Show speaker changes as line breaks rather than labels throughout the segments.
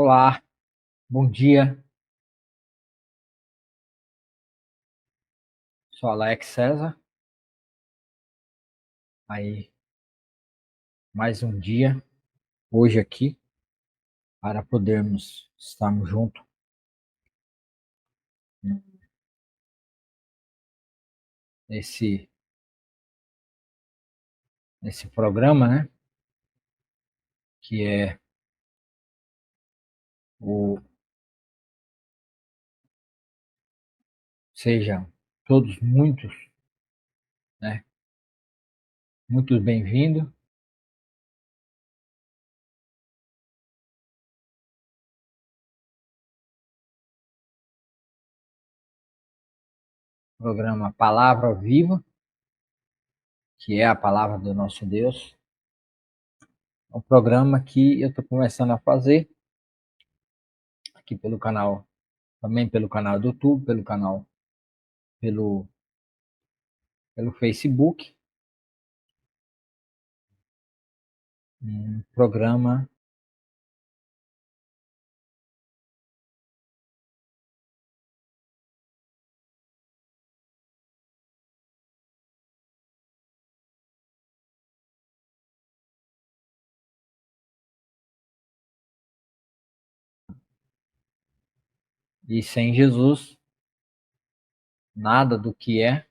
Olá, bom dia. Sou Alex César. Aí, mais um dia, hoje aqui, para podermos estarmos juntos nesse, nesse programa, né? Que é o Sejam todos né? Muito bem-vindos. Programa Palavra Viva, que é a palavra do nosso Deus. É um programa que eu estou começando a fazer aqui pelo canal, também pelo canal do YouTube, pelo, pelo Facebook. Um programa e sem Jesus, nada do que é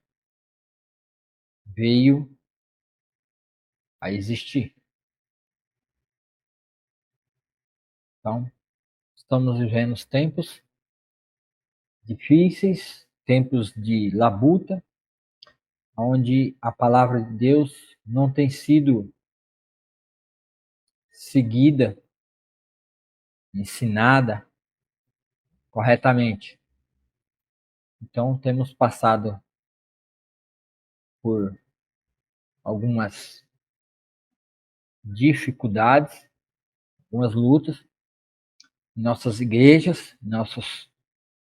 veio a existir. Então, estamos vivendo tempos difíceis, tempos de labuta, onde a palavra de Deus não tem sido seguida, ensinada corretamente. Então, temos passado por algumas dificuldades, algumas lutas em nossas igrejas, em nossos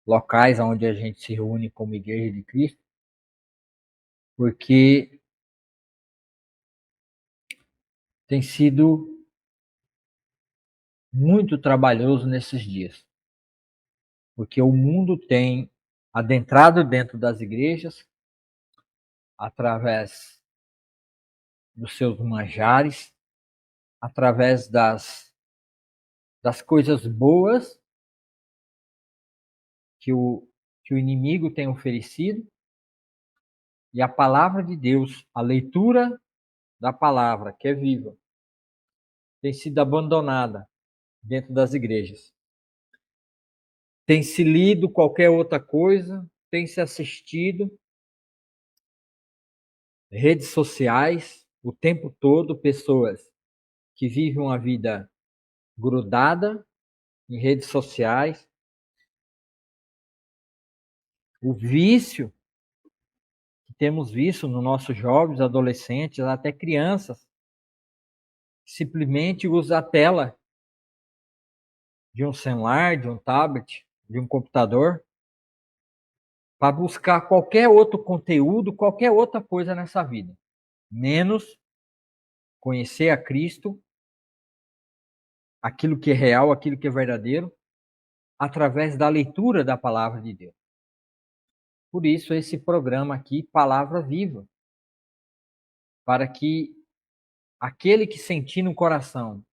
locais onde a gente se reúne como Igreja de Cristo, porque tem sido muito trabalhoso nesses dias, porque o mundo tem adentrado dentro das igrejas através dos seus manjares, através das coisas boas que que o inimigo tem oferecido, e a palavra de Deus, a leitura da palavra, que é viva, tem sido abandonada dentro das igrejas. Tem se lido qualquer outra coisa, tem se assistido redes sociais o tempo todo, pessoas que vivem uma vida grudada em redes sociais, o vício que temos visto nos nossos jovens, adolescentes, até crianças, simplesmente usa a tela de um celular, de um tablet, de um computador, para buscar qualquer outro conteúdo, qualquer outra coisa nessa vida, menos conhecer a Cristo, aquilo que é real, aquilo que é verdadeiro, através da leitura da palavra de Deus. Por isso, esse programa aqui, Palavra Viva, para que aquele que sentir no coração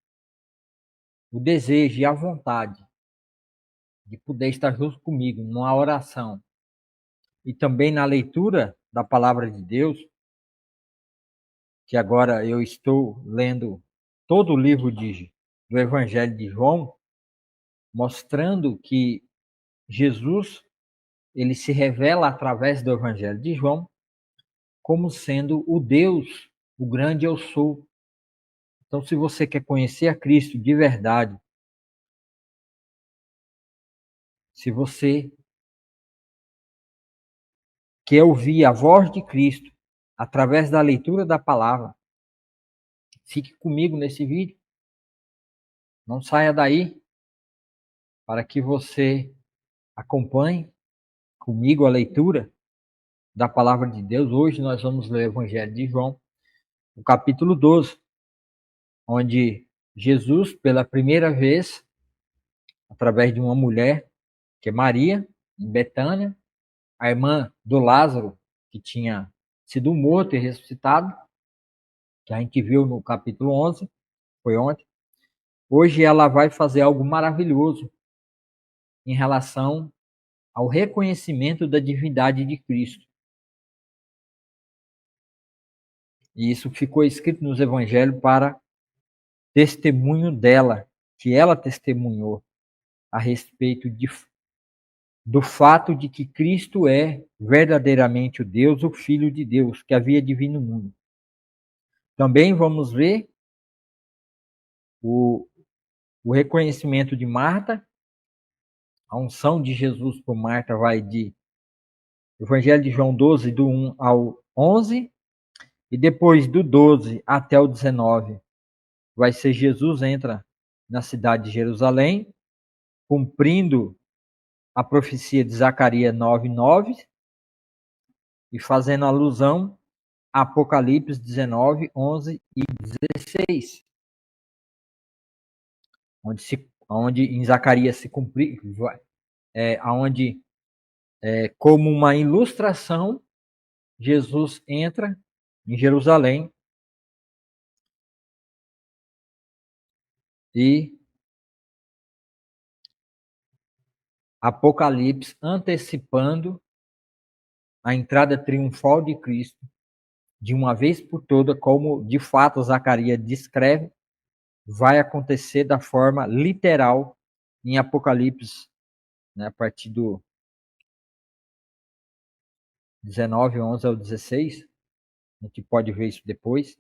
o desejo e a vontade de poder estar junto comigo numa oração e também na leitura da palavra de Deus, que agora eu estou lendo todo o livro do Evangelho de João, mostrando que Jesus ele se revela através do Evangelho de João como sendo o Deus, o grande eu sou. Então, se você quer conhecer a Cristo de verdade, se você quer ouvir a voz de Cristo através da leitura da palavra, fique comigo nesse vídeo. Não saia daí para que você acompanhe comigo a leitura da palavra de Deus. Hoje nós vamos ler o Evangelho de João, o capítulo 12, onde Jesus, pela primeira vez, através de uma mulher, que é Maria, em Betânia, a irmã do Lázaro, que tinha sido morto e ressuscitado, que a gente viu no capítulo 11, foi ontem. Hoje ela vai fazer algo maravilhoso em relação ao reconhecimento da divindade de Cristo. E isso ficou escrito nos evangelhos para testemunho dela, que ela testemunhou a respeito do fato de que Cristo é verdadeiramente o Deus, o Filho de Deus, que havia de vir no mundo. Também vamos ver o reconhecimento de Marta, a unção de Jesus por Marta vai de Evangelho de João 12, do 1 ao 11, e depois do 12 até o 19, vai ser Jesus entra na cidade de Jerusalém, cumprindo a profecia de Zacarias 9:9 e fazendo alusão a Apocalipse 19, 11 e 16, onde em Zacarias se cumprir, onde como uma ilustração, Jesus entra em Jerusalém e Apocalipse antecipando a entrada triunfal de Cristo de uma vez por toda, como de fato Zacarias descreve, vai acontecer da forma literal em Apocalipse, né, a partir do 19, 11 ao 16. A gente pode ver isso depois.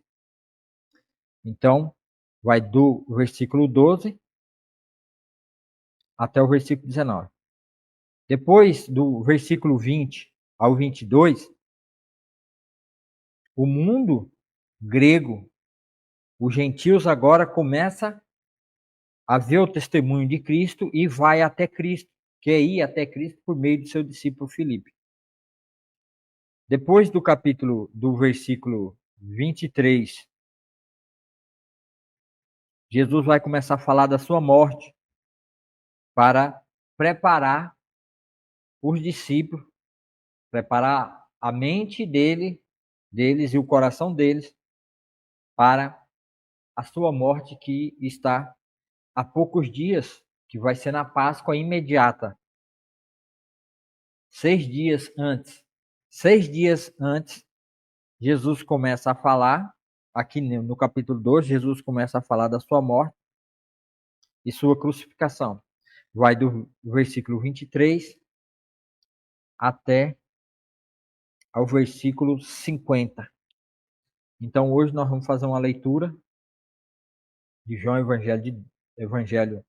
Então, vai do versículo 12 até o versículo 19. Depois do versículo 20 ao 22, o mundo grego, os gentios agora começa a ver o testemunho de Cristo e vai até Cristo, quer ir até Cristo por meio do seu discípulo Filipe. Depois do versículo 23, Jesus vai começar a falar da sua morte para preparar os discípulos, preparar a mente deles e o coração deles para a sua morte, que está há poucos dias, que vai ser na Páscoa imediata. 6 dias antes. 6 dias antes, Jesus começa a falar, aqui no capítulo 2, Jesus começa a falar da sua morte e sua crucificação. Vai do versículo 23 até ao versículo 50. Então, hoje nós vamos fazer uma leitura de João, Evangelho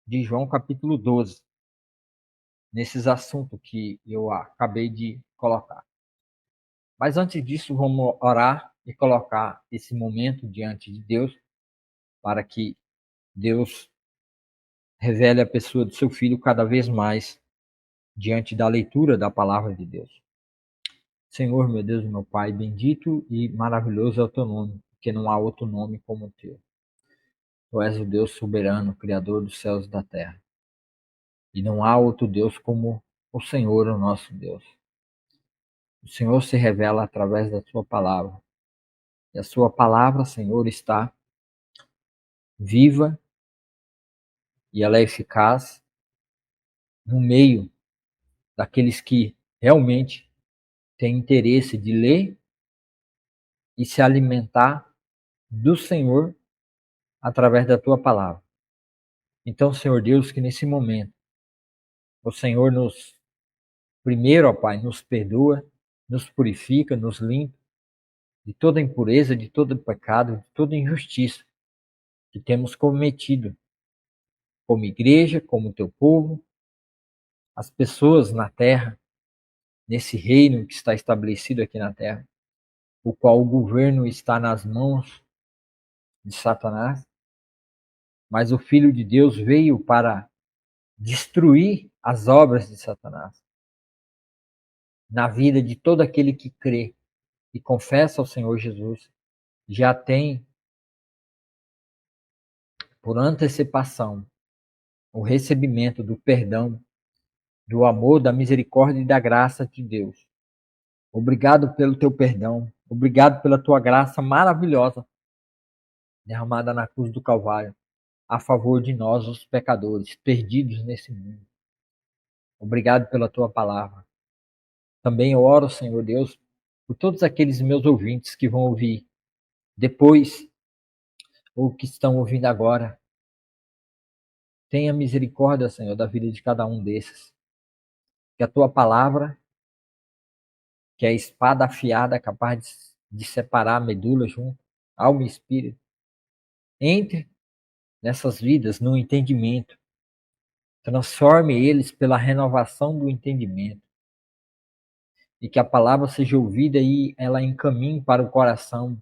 de João, capítulo 12, nesses assuntos que eu acabei de colocar. Mas antes disso, vamos orar e colocar esse momento diante de Deus, para que Deus revele a pessoa do seu Filho cada vez mais diante da leitura da palavra de Deus. Senhor, meu Deus e meu Pai, bendito e maravilhoso é o teu nome, porque não há outro nome como o teu. Tu és o Deus soberano, Criador dos céus e da terra. E não há outro Deus como o Senhor, o nosso Deus. O Senhor se revela através da sua palavra. E a sua palavra, Senhor, está viva e ela é eficaz no meio daqueles que realmente têm interesse de ler e se alimentar do Senhor através da tua palavra. Então, Senhor Deus, que nesse momento o Senhor primeiro, ó Pai, nos perdoa, nos purifica, nos limpa de toda impureza, de todo pecado, de toda injustiça que temos cometido como igreja, como teu povo, as pessoas na terra, nesse reino que está estabelecido aqui na terra, o qual o governo está nas mãos de Satanás, mas o Filho de Deus veio para destruir as obras de Satanás na vida de todo aquele que crê e confessa ao Senhor Jesus. Já tem, por antecipação, o recebimento do perdão, do amor, da misericórdia e da graça de Deus. Obrigado pelo teu perdão. Obrigado pela tua graça maravilhosa derramada na cruz do Calvário a favor de nós, os pecadores, perdidos nesse mundo. Obrigado pela tua palavra. Também eu oro, Senhor Deus, por todos aqueles meus ouvintes que vão ouvir depois ou que estão ouvindo agora. Tenha misericórdia, Senhor, da vida de cada um desses. Que a tua palavra, que é a espada afiada capaz de separar a medula junto, alma e espírito, entre nessas vidas no entendimento. Transforme eles pela renovação do entendimento. E que a palavra seja ouvida e ela encaminhe para o coração,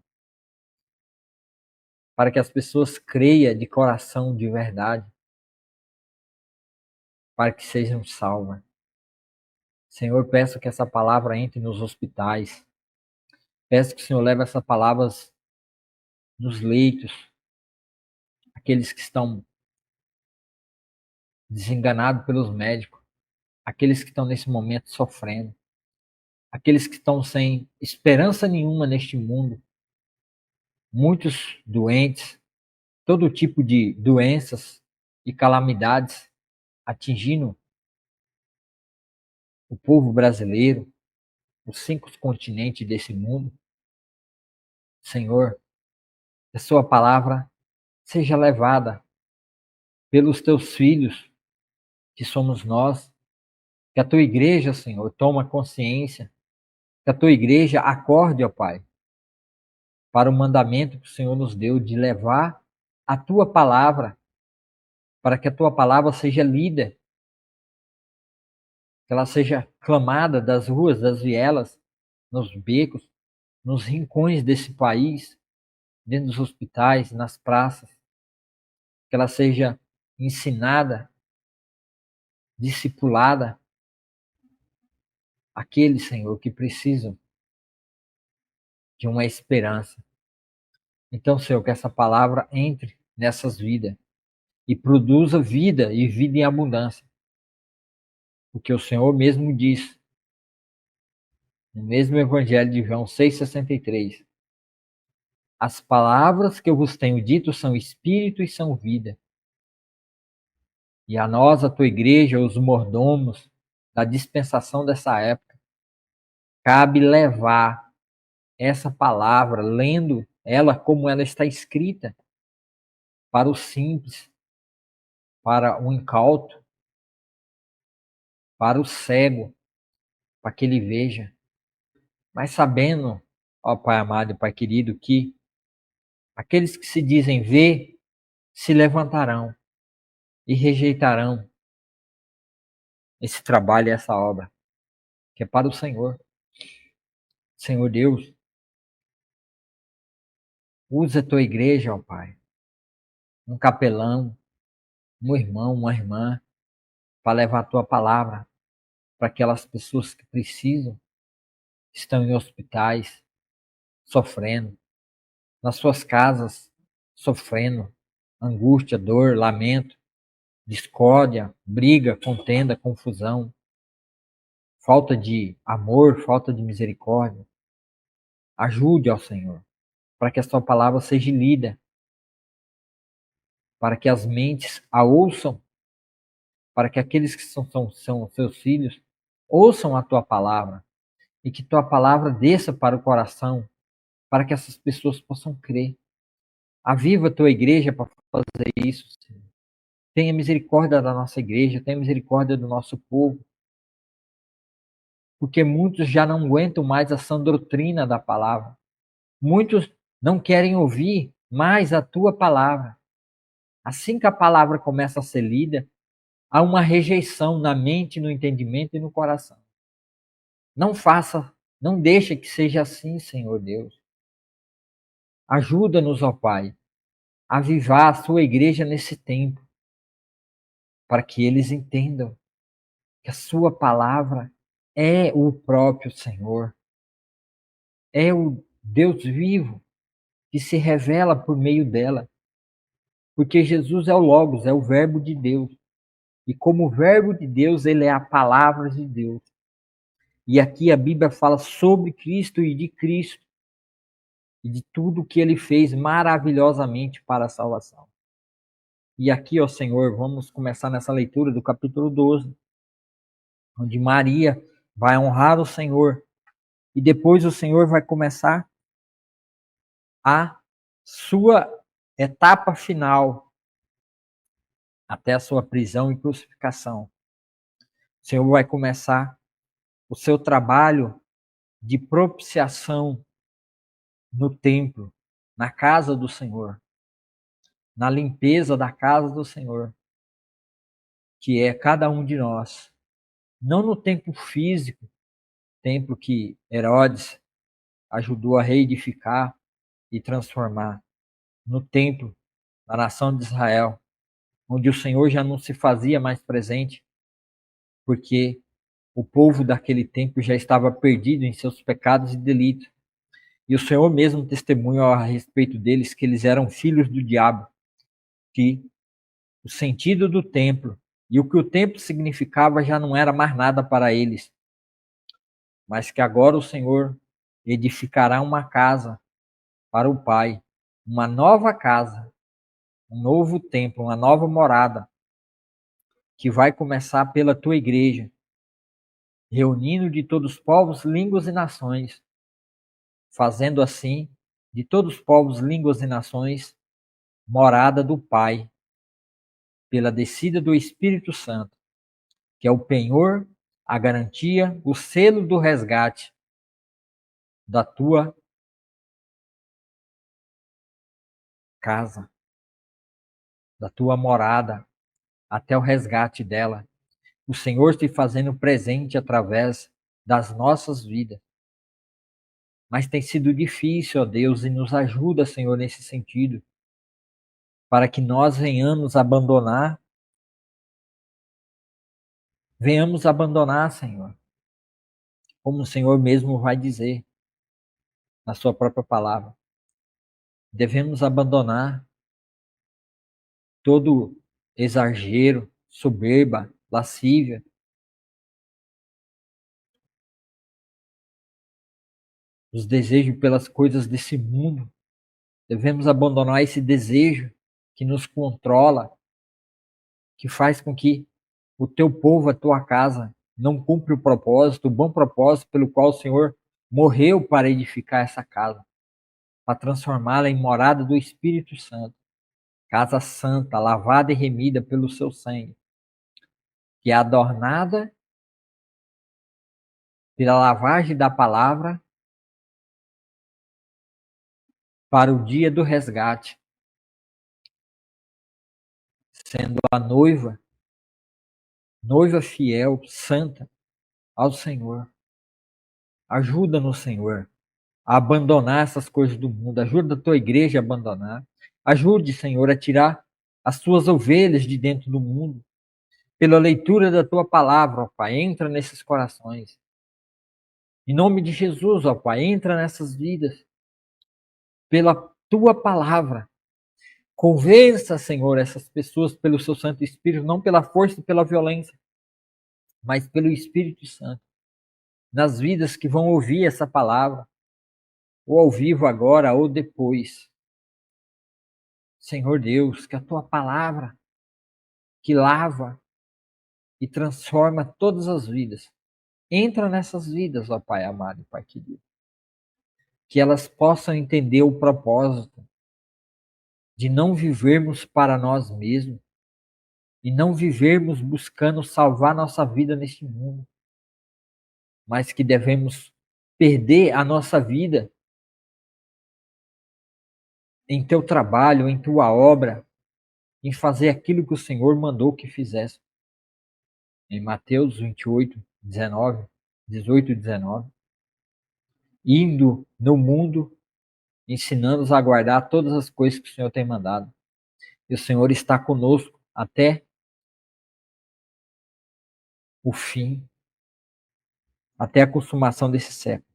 para que as pessoas creiam de coração, de verdade, para que sejam salvas. Senhor, peço que essa palavra entre nos hospitais. Peço que o Senhor leve essas palavras nos leitos, aqueles que estão desenganados pelos médicos, aqueles que estão nesse momento sofrendo, aqueles que estão sem esperança nenhuma neste mundo, muitos doentes, todo tipo de doenças e calamidades atingindo o povo brasileiro, os 5 continentes desse mundo. Senhor, que a sua palavra seja levada pelos teus filhos, que somos nós, que a tua igreja, Senhor, toma consciência, que a tua igreja acorde, ó Pai, para o mandamento que o Senhor nos deu de levar a tua palavra, para que a tua palavra seja lida, que ela seja clamada das ruas, das vielas, nos becos, nos rincões desse país, dentro dos hospitais, nas praças, que ela seja ensinada, discipulada, aqueles, Senhor, que precisam de uma esperança. Então, Senhor, que essa palavra entre nessas vidas e produza vida e vida em abundância. Porque o Senhor mesmo diz, no mesmo Evangelho de João 6,63, as palavras que eu vos tenho dito são espírito e são vida. E a nós, a tua igreja, os mordomos da dispensação dessa época, cabe levar essa palavra, lendo ela como ela está escrita, para o simples, para o incauto, para o cego, para que ele veja. Mas sabendo, ó Pai amado e Pai querido, que aqueles que se dizem ver, se levantarão e rejeitarão esse trabalho e essa obra, que é para o Senhor. Senhor Deus, usa a tua igreja, ó Pai, um capelão, um irmão, uma irmã, para levar a tua palavra para aquelas pessoas que precisam, estão em hospitais, sofrendo, nas suas casas, sofrendo, angústia, dor, lamento, discórdia, briga, contenda, confusão, falta de amor, falta de misericórdia. Ajude, ó Senhor, para que a sua palavra seja lida, para que as mentes a ouçam, para que aqueles que são seus filhos ouçam a tua palavra e que tua palavra desça para o coração, para que essas pessoas possam crer. Aviva a tua igreja para fazer isso, Senhor. Tenha misericórdia da nossa igreja, tenha misericórdia do nosso povo, porque muitos já não aguentam mais a sã doutrina da palavra. Muitos não querem ouvir mais a tua palavra. Assim que a palavra começa a ser lida, há uma rejeição na mente, no entendimento e no coração. Não faça, não deixe que seja assim, Senhor Deus. Ajuda-nos, ó Pai, a avivar a sua igreja nesse tempo, para que eles entendam que a sua palavra é o próprio Senhor, é o Deus vivo que se revela por meio dela, porque Jesus é o Logos, é o Verbo de Deus. E como o verbo de Deus, ele é a palavra de Deus. E aqui a Bíblia fala sobre Cristo e de Cristo. E de tudo que ele fez maravilhosamente para a salvação. E aqui, ó Senhor, vamos começar nessa leitura do capítulo 12, onde Maria vai honrar o Senhor. E depois o Senhor vai começar a sua etapa final, até a sua prisão e crucificação. O Senhor vai começar o seu trabalho de propiciação no templo, na casa do Senhor, na limpeza da casa do Senhor, que é cada um de nós. Não no templo físico, templo que Herodes ajudou a reedificar e transformar, no templo da nação de Israel, onde o Senhor já não se fazia mais presente, porque o povo daquele tempo já estava perdido em seus pecados e delitos. E o Senhor mesmo testemunhou a respeito deles que eles eram filhos do diabo, que o sentido do templo e o que o templo significava já não era mais nada para eles, mas que agora o Senhor edificará uma casa para o Pai, uma nova casa, um novo templo, uma nova morada, que vai começar pela tua igreja, reunindo de todos os povos, línguas e nações, fazendo assim de todos os povos, línguas e nações morada do Pai, pela descida do Espírito Santo, que é o penhor, a garantia, o selo do resgate da tua casa, da tua morada, até o resgate dela. O Senhor te fazendo presente através das nossas vidas. Mas tem sido difícil, ó Deus, e nos ajuda, Senhor, nesse sentido, para que nós venhamos abandonar, Senhor, como o Senhor mesmo vai dizer na sua própria palavra. Devemos abandonar todo exagero, soberba, lascívia, os desejos pelas coisas desse mundo. Devemos abandonar esse desejo que nos controla, que faz com que o teu povo, a tua casa, não cumpra o propósito, o bom propósito pelo qual o Senhor morreu para edificar essa casa, para transformá-la em morada do Espírito Santo, casa santa, lavada e remida pelo seu sangue, que é adornada pela lavagem da palavra para o dia do resgate, sendo a noiva fiel, santa ao Senhor. Ajuda-nos, Senhor, a abandonar essas coisas do mundo. Ajuda a tua igreja a abandonar. Ajude, Senhor, a tirar as tuas ovelhas de dentro do mundo. Pela leitura da tua palavra, ó Pai, entra nesses corações. Em nome de Jesus, ó Pai, entra nessas vidas. Pela tua palavra. Convença, Senhor, essas pessoas pelo seu Santo Espírito, não pela força e pela violência, mas pelo Espírito Santo. Nas vidas que vão ouvir essa palavra, ou ao vivo agora, ou depois. Senhor Deus, que a tua palavra, que lava e transforma todas as vidas, entra nessas vidas, ó Pai amado e Pai querido. Que elas possam entender o propósito de não vivermos para nós mesmos e não vivermos buscando salvar nossa vida neste mundo, mas que devemos perder a nossa vida em teu trabalho, em tua obra, em fazer aquilo que o Senhor mandou que fizesse. Em Mateus 28, 19, 18 e 19. Indo no mundo, ensinando-os a guardar todas as coisas que o Senhor tem mandado. E o Senhor está conosco até o fim, até a consumação desse século.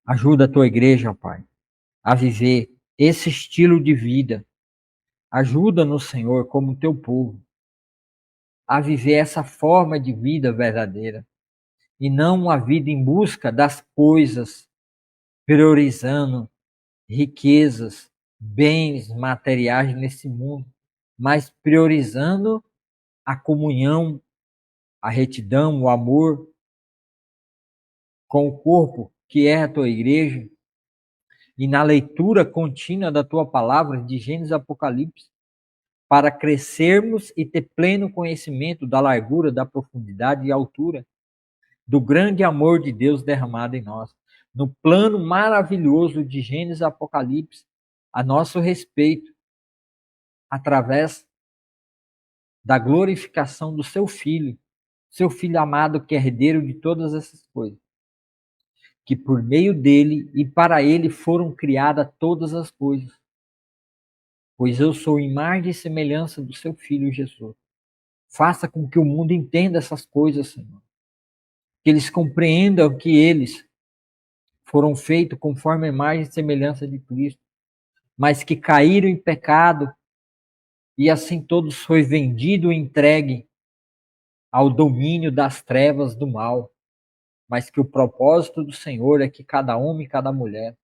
Ajuda a tua igreja, ó Pai, a viver esse estilo de vida. Ajuda-nos, Senhor, como teu povo, a viver essa forma de vida verdadeira e não uma vida em busca das coisas, priorizando riquezas, bens materiais nesse mundo, mas priorizando a comunhão, a retidão, o amor com o corpo que é a tua igreja, e na leitura contínua da tua palavra, de Gênesis e Apocalipse, para crescermos e ter pleno conhecimento da largura, da profundidade e altura do grande amor de Deus derramado em nós, no plano maravilhoso de Gênesis e Apocalipse, a nosso respeito, através da glorificação do seu Filho amado que é herdeiro de todas essas coisas, que por meio dele e para ele foram criadas todas as coisas, pois eu sou imagem e semelhança do seu Filho Jesus. Faça com que o mundo entenda essas coisas, Senhor. Que eles compreendam que eles foram feitos conforme a imagem e semelhança de Cristo, mas que caíram em pecado e assim todos foi vendido e entregue ao domínio das trevas do mal. Mas que o propósito do Senhor é que cada homem e cada mulher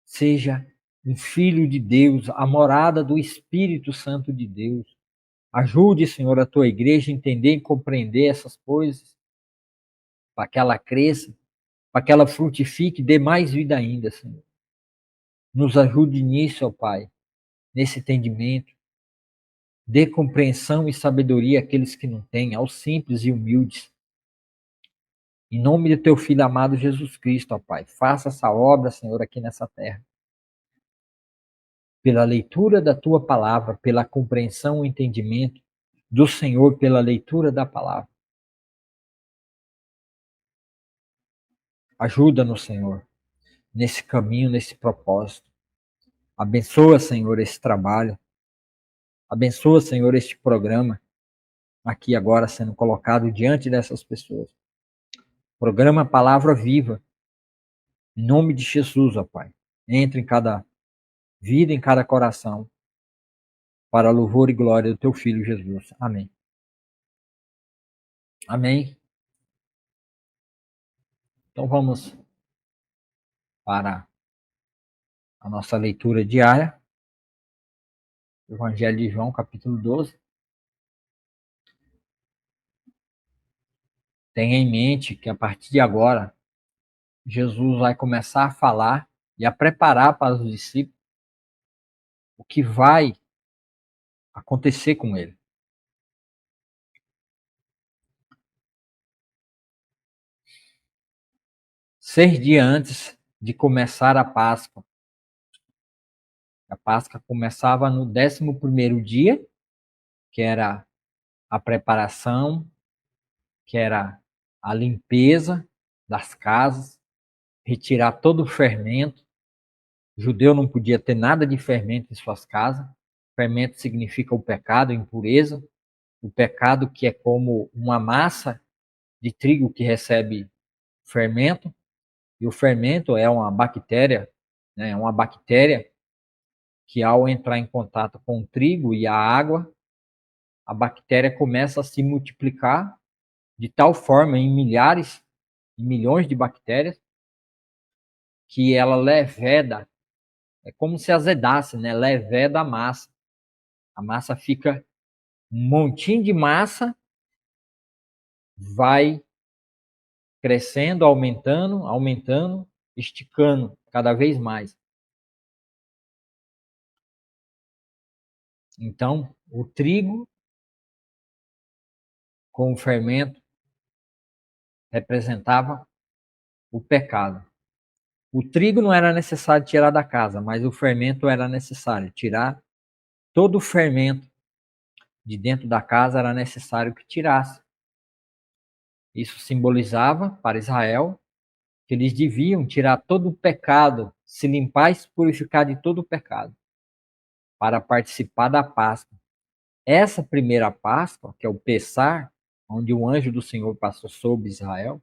seja um filho de Deus, a morada do Espírito Santo de Deus. Ajude, Senhor, a tua igreja a entender e compreender essas coisas, para que ela cresça, para que ela frutifique e dê mais vida ainda, Senhor. Nos ajude nisso, ó Pai, nesse entendimento. Dê compreensão e sabedoria àqueles que não têm, aos simples e humildes. Em nome do teu Filho amado Jesus Cristo, ó Pai, faça essa obra, Senhor, aqui nessa terra. Pela leitura da tua palavra, pela compreensão e entendimento do Senhor, pela leitura da palavra. Ajuda-nos, Senhor, nesse caminho, nesse propósito. Abençoa, Senhor, esse trabalho. Abençoa, Senhor, este programa aqui agora sendo colocado diante dessas pessoas. Programa Palavra Viva. Em nome de Jesus, ó Pai. Entre em cada vida, em cada coração, para a louvor e glória do teu Filho Jesus. Amém. Amém. Então vamos para a nossa leitura diária. Evangelho de João, capítulo 12. Tenha em mente que a partir de agora, Jesus vai começar a falar e a preparar para os discípulos o que vai acontecer com ele. Seis dias antes de começar a Páscoa. A Páscoa começava no 11º dia, que era a preparação, que era a limpeza das casas, retirar todo o fermento. O judeu não podia ter nada de fermento em suas casas. Fermento significa o pecado, a impureza. O pecado que é como uma massa de trigo que recebe fermento. E o fermento é uma bactéria, né? Uma bactéria que ao entrar em contato com o trigo e a água, a bactéria começa a se multiplicar de tal forma em milhares, em milhões de bactérias, que ela leveda, é como se azedasse, né? Leveda a massa. A massa fica um montinho de massa, vai crescendo, aumentando, aumentando, esticando cada vez mais. Então, o trigo com o fermento representava o pecado. O trigo não era necessário tirar da casa, mas o fermento era necessário. Tirar todo o fermento de dentro da casa era necessário que tirasse. Isso simbolizava para Israel que eles deviam tirar todo o pecado, se limpar e se purificar de todo o pecado, para participar da Páscoa. Essa primeira Páscoa, que é o Pessar, onde o anjo do Senhor passou sobre Israel,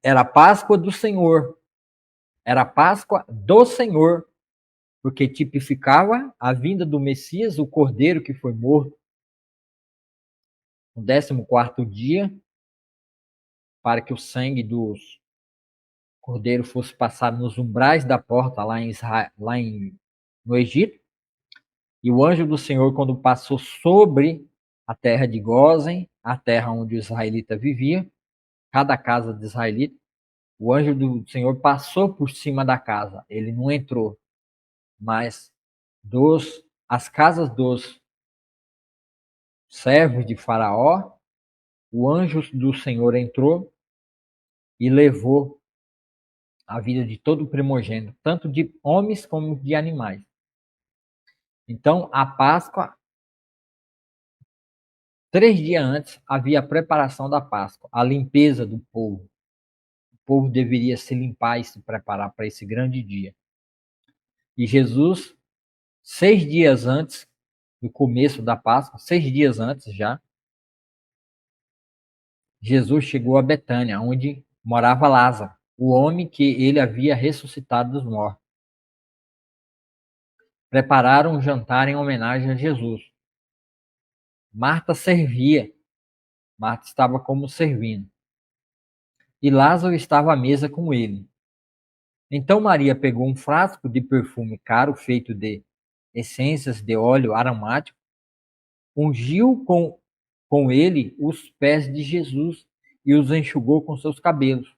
era a Páscoa do Senhor. Era a Páscoa do Senhor, porque tipificava a vinda do Messias, o Cordeiro que foi morto no 14º dia, para que o sangue dos cordeiro fosse passado nos umbrais da porta lá em Israel, no Egito. E o anjo do Senhor, quando passou sobre a terra de Gósen, a terra onde o israelita vivia, cada casa de israelita, o anjo do Senhor passou por cima da casa. Ele não entrou, mas as casas dos servos de Faraó, o anjo do Senhor entrou e levou a vida de todo o primogênito, tanto de homens como de animais. Então, a Páscoa, 3 dias antes, havia a preparação da Páscoa, a limpeza do povo. O povo deveria se limpar e se preparar para esse grande dia. E Jesus, 6 dias antes do começo da Páscoa, 6 dias antes já, Jesus chegou a Betânia, onde morava Lázaro, o homem que ele havia ressuscitado dos mortos. Prepararam um jantar em homenagem a Jesus. Marta servia. Marta estava como servindo. E Lázaro estava à mesa com ele. Então Maria pegou um frasco de perfume caro feito de essências de óleo aromático, ungiu com ele os pés de Jesus e os enxugou com seus cabelos.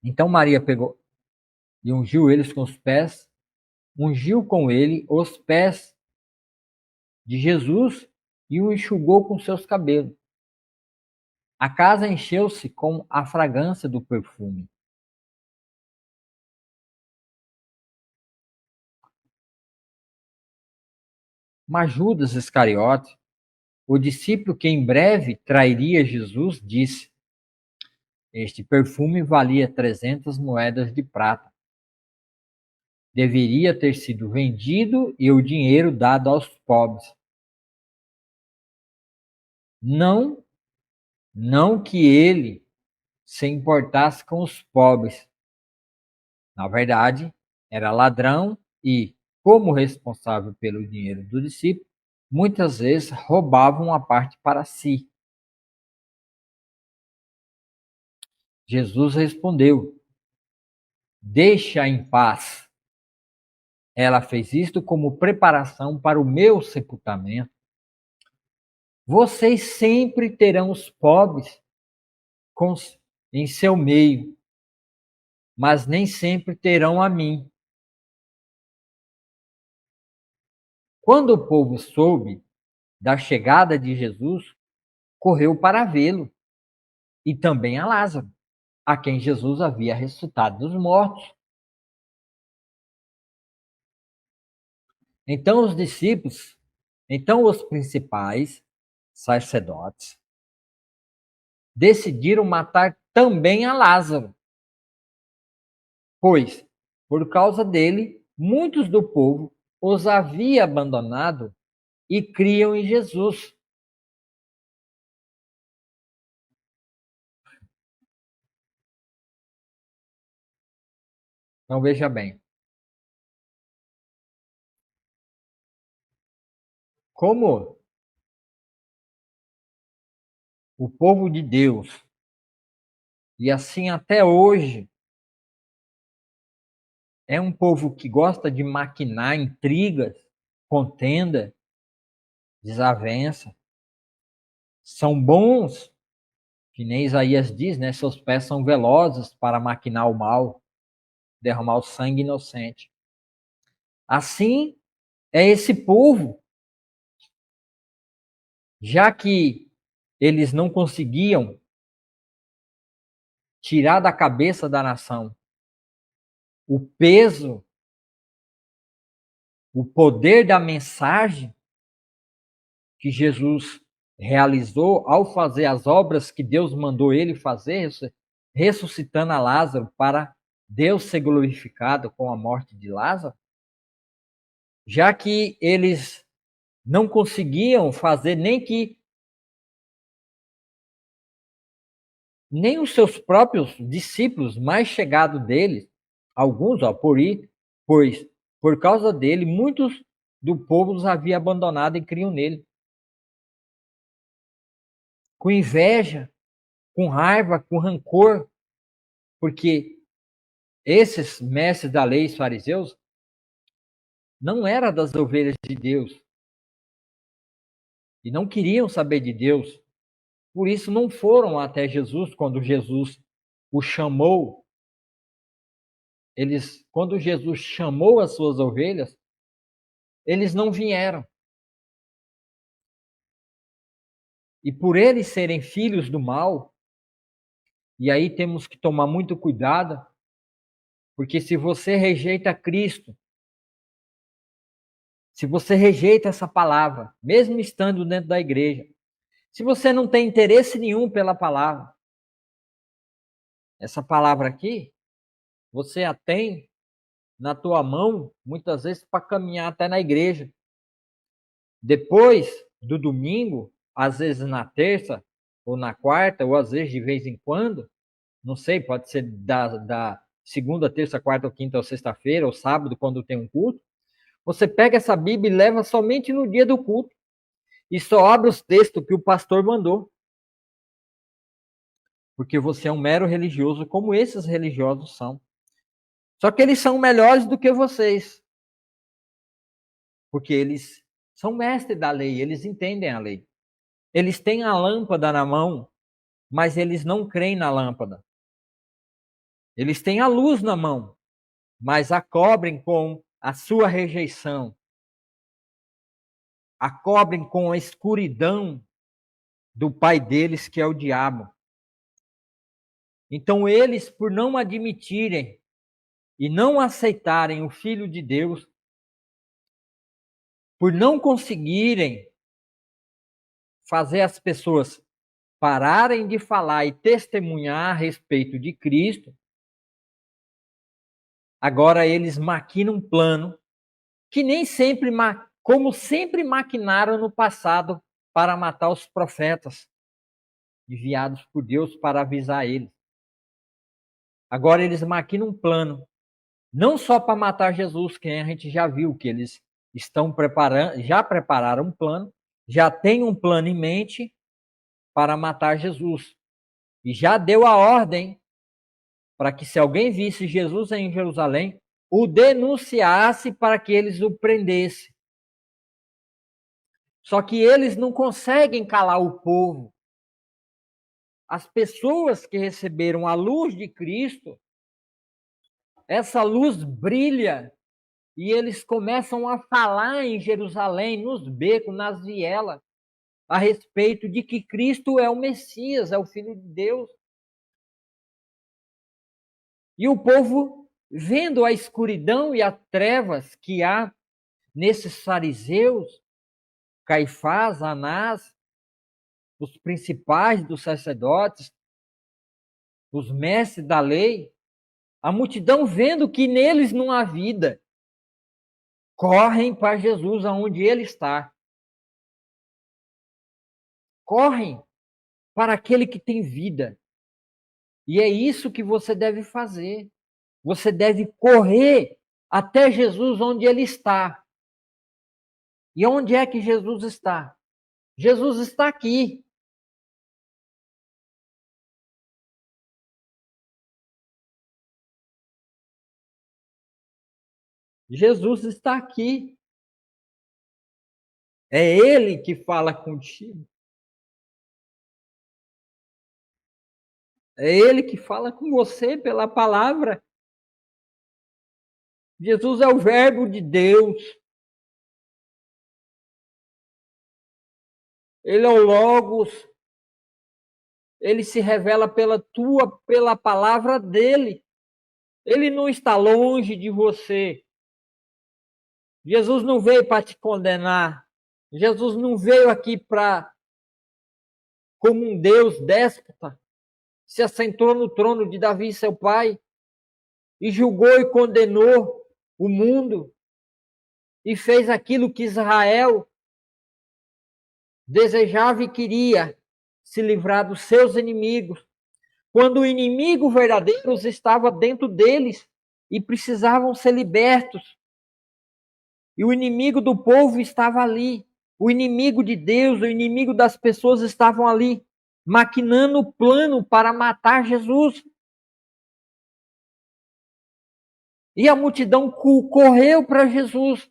Então Maria pegou e ungiu eles com os pés, ungiu com ele os pés de Jesus e o enxugou com seus cabelos. A casa encheu-se com a fragrância do perfume. Mas Judas Iscariote, o discípulo que em breve trairia Jesus, disse: este perfume valia 300 moedas de prata. Deveria ter sido vendido e o dinheiro dado aos pobres. Não, não que ele se importasse com os pobres. Na verdade, era ladrão e, como responsável pelo dinheiro do discípulo, muitas vezes roubava uma parte para si. Jesus respondeu: deixa em paz. Ela fez isto como preparação para o meu sepultamento. Vocês sempre terão os pobres em seu meio, mas nem sempre terão a mim. Quando o povo soube da chegada de Jesus, correu para vê-lo, e também a Lázaro, a quem Jesus havia ressuscitado dos mortos. Então os principais sacerdotes decidiram matar também a Lázaro, pois, por causa dele, muitos do povo os havia abandonado e criam em Jesus. Então veja bem, como o povo de Deus, e assim até hoje, é um povo que gosta de maquinar intrigas, contenda, desavença, são bons, que nem Isaías diz, né? Seus pés são velozes para maquinar o mal, derramar o sangue inocente. Assim é esse povo, já que eles não conseguiam tirar da cabeça da nação o peso, o poder da mensagem que Jesus realizou ao fazer as obras que Deus mandou ele fazer, ressuscitando a Lázaro para Deus ser glorificado com a morte de Lázaro, já que eles não conseguiam fazer nem os seus próprios discípulos mais chegados deles, alguns, pois por causa dele, muitos do povo os havia abandonado e criam nele. Com inveja, com raiva, com rancor, porque esses mestres da lei, os fariseus, não eram das ovelhas de Deus e não queriam saber de Deus. Por isso não foram até Jesus quando Jesus o chamou. Quando Jesus chamou as suas ovelhas, eles não vieram. E por eles serem filhos do mal, e aí temos que tomar muito cuidado, porque se você rejeita Cristo, se você rejeita essa palavra, mesmo estando dentro da igreja, se você não tem interesse nenhum pela palavra, essa palavra aqui, você a tem na tua mão, muitas vezes, para caminhar até na igreja. Depois do domingo, às vezes na terça, ou na quarta, ou às vezes de vez em quando, não sei, pode ser da segunda, terça, quarta, ou quinta, ou sexta-feira, ou sábado, quando tem um culto, você pega essa Bíblia e leva somente no dia do culto. E só abre os textos que o pastor mandou. Porque você é um mero religioso, como esses religiosos são. Só que eles são melhores do que vocês. Porque eles são mestres da lei, eles entendem a lei. Eles têm a lâmpada na mão, mas eles não creem na lâmpada. Eles têm a luz na mão, mas a cobrem com a sua rejeição. A cobrem com a escuridão do pai deles, que é o diabo. Então eles, por não admitirem e não aceitarem o Filho de Deus, por não conseguirem fazer as pessoas pararem de falar e testemunhar a respeito de Cristo, agora eles maquinam um plano que nem sempre, como sempre maquinaram no passado para matar os profetas enviados por Deus para avisar eles. Agora eles maquinam um plano, não só para matar Jesus, que a gente já viu que eles estão preparando, já prepararam um plano, já tem um plano em mente para matar Jesus. E já deu a ordem para que, se alguém visse Jesus em Jerusalém, o denunciasse para que eles o prendessem. Só que eles não conseguem calar o povo. As pessoas que receberam a luz de Cristo, essa luz brilha e eles começam a falar em Jerusalém, nos becos, nas vielas, a respeito de que Cristo é o Messias, é o Filho de Deus. E o povo, vendo a escuridão e as trevas que há nesses fariseus, Caifás, Anás, os principais dos sacerdotes, os mestres da lei, a multidão vendo que neles não há vida, correm para Jesus aonde ele está. Correm para aquele que tem vida. E é isso que você deve fazer. Você deve correr até Jesus onde ele está. E onde é que Jesus está? Jesus está aqui. Jesus está aqui. É ele que fala contigo. É ele que fala com você pela palavra. Jesus é o verbo de Deus. Ele é o Logos. Ele se revela pela palavra dele. Ele não está longe de você. Jesus não veio para te condenar. Jesus não veio aqui como um Deus déspota, se assentou no trono de Davi, seu pai, e julgou e condenou o mundo, e fez aquilo que Israel desejava e queria, se livrar dos seus inimigos, quando o inimigo verdadeiro estava dentro deles e precisavam ser libertos. E o inimigo do povo estava ali. O inimigo de Deus, o inimigo das pessoas estavam ali, maquinando o plano para matar Jesus. E a multidão correu para Jesus.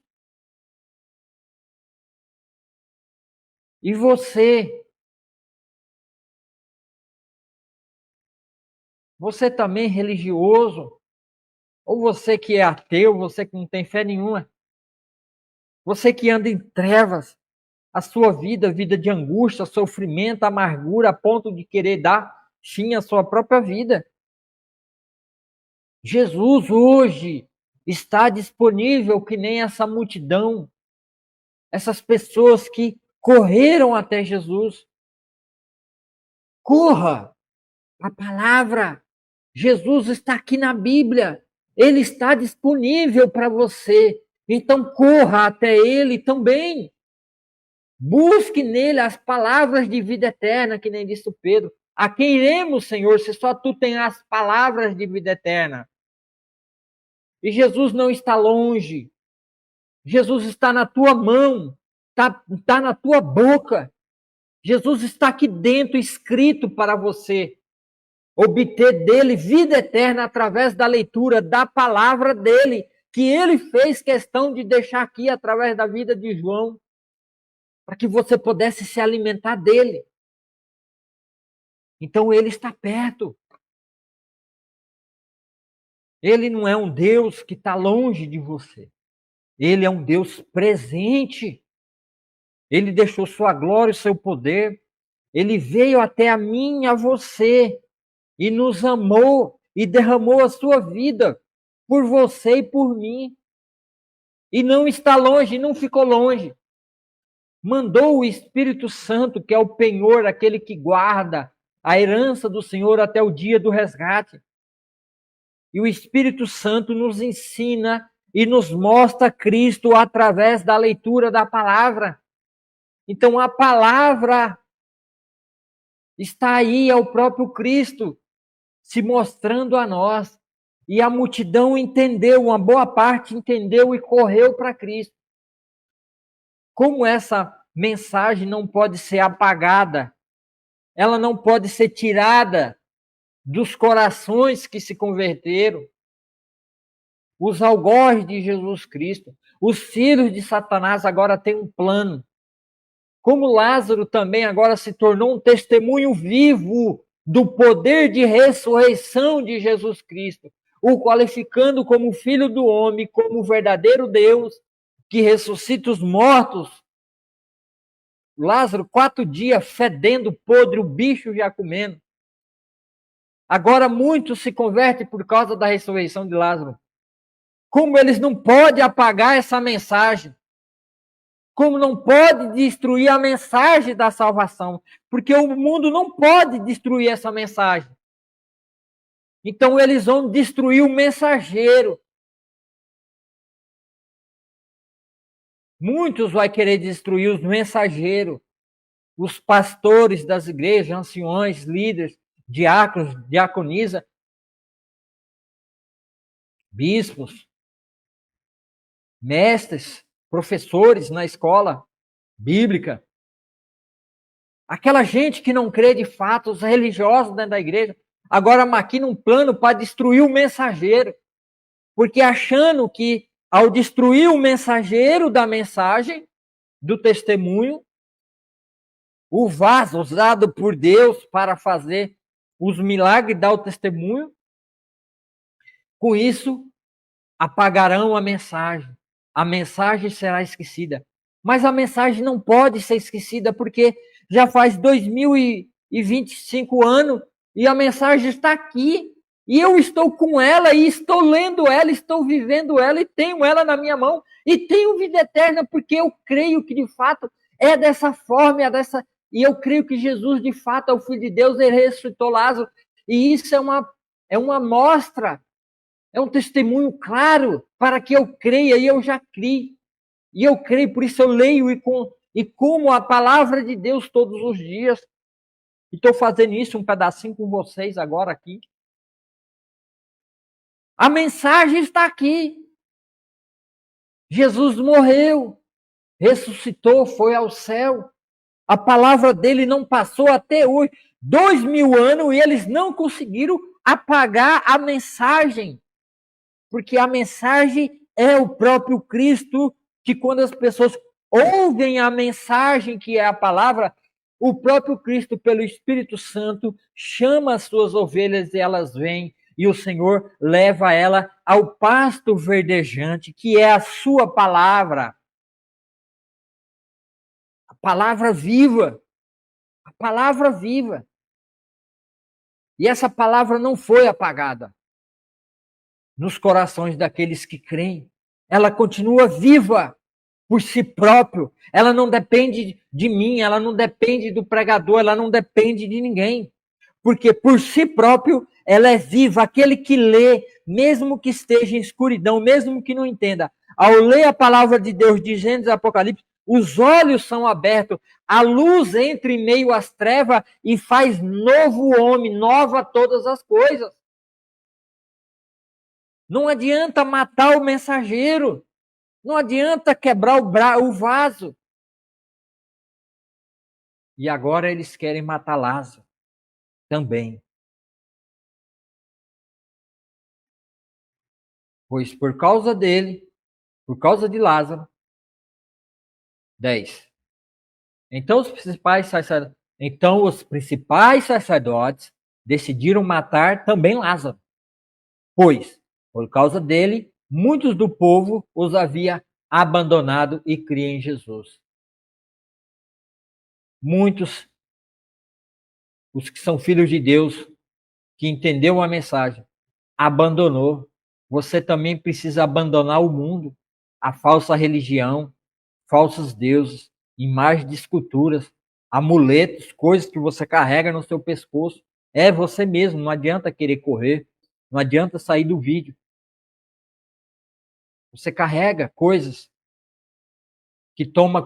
E você também religioso, ou você que é ateu, você que não tem fé nenhuma, você que anda em trevas, a sua vida de angústia, sofrimento, amargura, a ponto de querer dar fim à sua própria vida. Jesus hoje está disponível que nem essa multidão, essas pessoas que correram até Jesus. Corra! A palavra, Jesus está aqui na Bíblia. Ele está disponível para você. Então corra até ele também. Busque nele as palavras de vida eterna, que nem disse o Pedro. A quem iremos, Senhor, se só tu tens as palavras de vida eterna? E Jesus não está longe. Jesus está na tua mão, está na tua boca. Jesus está aqui dentro, escrito para você obter dele vida eterna através da leitura da palavra dele, que ele fez questão de deixar aqui através da vida de João, para que você pudesse se alimentar dele. Então ele está perto. Ele não é um Deus que está longe de você. Ele é um Deus presente. Ele deixou sua glória e seu poder. Ele veio até a mim e a você e nos amou e derramou a sua vida por você e por mim. E não está longe, não ficou longe. Mandou o Espírito Santo, que é o penhor, aquele que guarda a herança do Senhor até o dia do resgate. E o Espírito Santo nos ensina e nos mostra Cristo através da leitura da palavra. Então a palavra está aí, é o próprio Cristo se mostrando a nós. E a multidão entendeu, uma boa parte entendeu e correu para Cristo. Como essa mensagem não pode ser apagada, ela não pode ser tirada dos corações que se converteram, os algozes de Jesus Cristo, os filhos de Satanás agora têm um plano. Como Lázaro também agora se tornou um testemunho vivo do poder de ressurreição de Jesus Cristo, o qualificando como filho do homem, como o verdadeiro Deus que ressuscita os mortos. Lázaro, 4 dias fedendo, podre, o bicho já comendo. Agora muitos se convertem por causa da ressurreição de Lázaro. Como eles não podem apagar essa mensagem. Como não pode destruir a mensagem da salvação. Porque o mundo não pode destruir essa mensagem. Então eles vão destruir o mensageiro. Muitos vão querer destruir os mensageiros. Os pastores das igrejas, anciões, líderes, diáconos, diaconisa, bispos, mestres, professores na escola bíblica. Aquela gente que não crê de fato, os religiosos dentro da igreja, agora maquina um plano para destruir o mensageiro. Porque achando que ao destruir o mensageiro da mensagem, do testemunho, o vaso usado por Deus para fazer os milagres, dar o testemunho, com isso apagarão a mensagem. A mensagem será esquecida. Mas a mensagem não pode ser esquecida porque já faz 2025 anos e a mensagem está aqui. E eu estou com ela e estou lendo ela, estou vivendo ela e tenho ela na minha mão. E tenho vida eterna porque eu creio que de fato é dessa forma, e eu creio que Jesus de fato é o Filho de Deus, ele ressuscitou Lázaro. E isso é uma mostra. É um testemunho claro para que eu creia, e eu já criei. E eu creio, por isso eu leio e como a palavra de Deus todos os dias. E estou fazendo isso um pedacinho com vocês agora aqui. A mensagem está aqui. Jesus morreu, ressuscitou, foi ao céu. A palavra dele não passou até hoje. 2000 anos e eles não conseguiram apagar a mensagem. Porque a mensagem é o próprio Cristo, que quando as pessoas ouvem a mensagem, que é a palavra, o próprio Cristo, pelo Espírito Santo, chama as suas ovelhas e elas vêm, e o Senhor leva ela ao pasto verdejante, que é a sua palavra. A palavra viva. A palavra viva. E essa palavra não foi apagada nos corações daqueles que creem. Ela continua viva por si próprio. Ela não depende de mim, ela não depende do pregador, ela não depende de ninguém. Porque por si próprio ela é viva. Aquele que lê, mesmo que esteja em escuridão, mesmo que não entenda, ao ler a palavra de Deus de Gênesis e Apocalipse, os olhos são abertos, a luz entra em meio às trevas e faz novo homem, nova todas as coisas. Não adianta matar o mensageiro. Não adianta quebrar o vaso. E agora eles querem matar Lázaro também. Pois por causa dele, por causa de Lázaro, 10. Então os principais sacerdotes decidiram matar também Lázaro. Pois, por causa dele, muitos do povo os havia abandonado e criam em Jesus. Muitos, os que são filhos de Deus, que entendeu a mensagem, abandonou. Você também precisa abandonar o mundo, a falsa religião, falsos deuses, imagens de esculturas, amuletos, coisas que você carrega no seu pescoço. É você mesmo, não adianta querer correr, não adianta sair do vídeo. Você carrega coisas que toma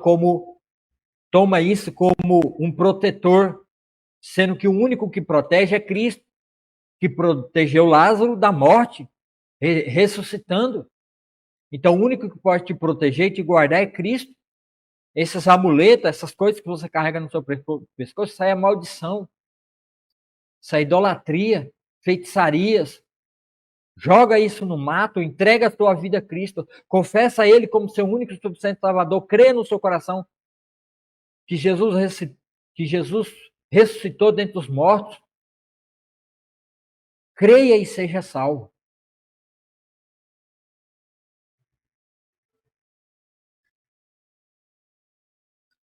isso como um protetor, sendo que o único que protege é Cristo, que protegeu Lázaro da morte, ressuscitando. Então, o único que pode te proteger e te guardar é Cristo. Esses amuletos, essas coisas que você carrega no seu pescoço, isso aí é maldição, isso é idolatria, feitiçarias. Joga isso no mato, entrega a tua vida a Cristo, confessa a Ele como seu único e suficiente Salvador, crê no seu coração que Jesus ressuscitou dentre os mortos. Creia e seja salvo.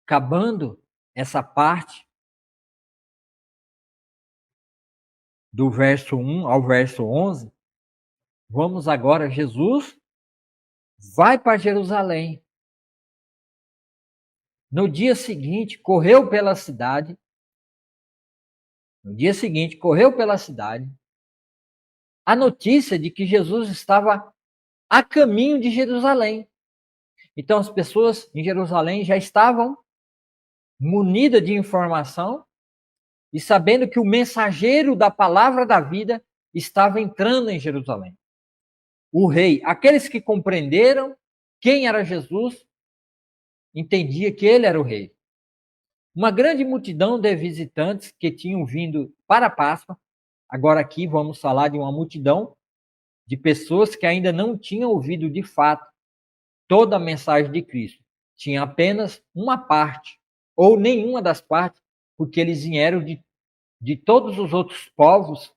Acabando essa parte do verso 1 ao verso 11, vamos agora, Jesus vai para Jerusalém. No dia seguinte, correu pela cidade. A notícia de que Jesus estava a caminho de Jerusalém. Então as pessoas em Jerusalém já estavam munidas de informação e sabendo que o mensageiro da palavra da vida estava entrando em Jerusalém. O rei, aqueles que compreenderam quem era Jesus, entendia que ele era o rei. Uma grande multidão de visitantes que tinham vindo para a Páscoa. Agora aqui vamos falar de uma multidão de pessoas que ainda não tinham ouvido de fato toda a mensagem de Cristo. Tinha apenas uma parte, ou nenhuma das partes, porque eles vieram de todos os outros povos,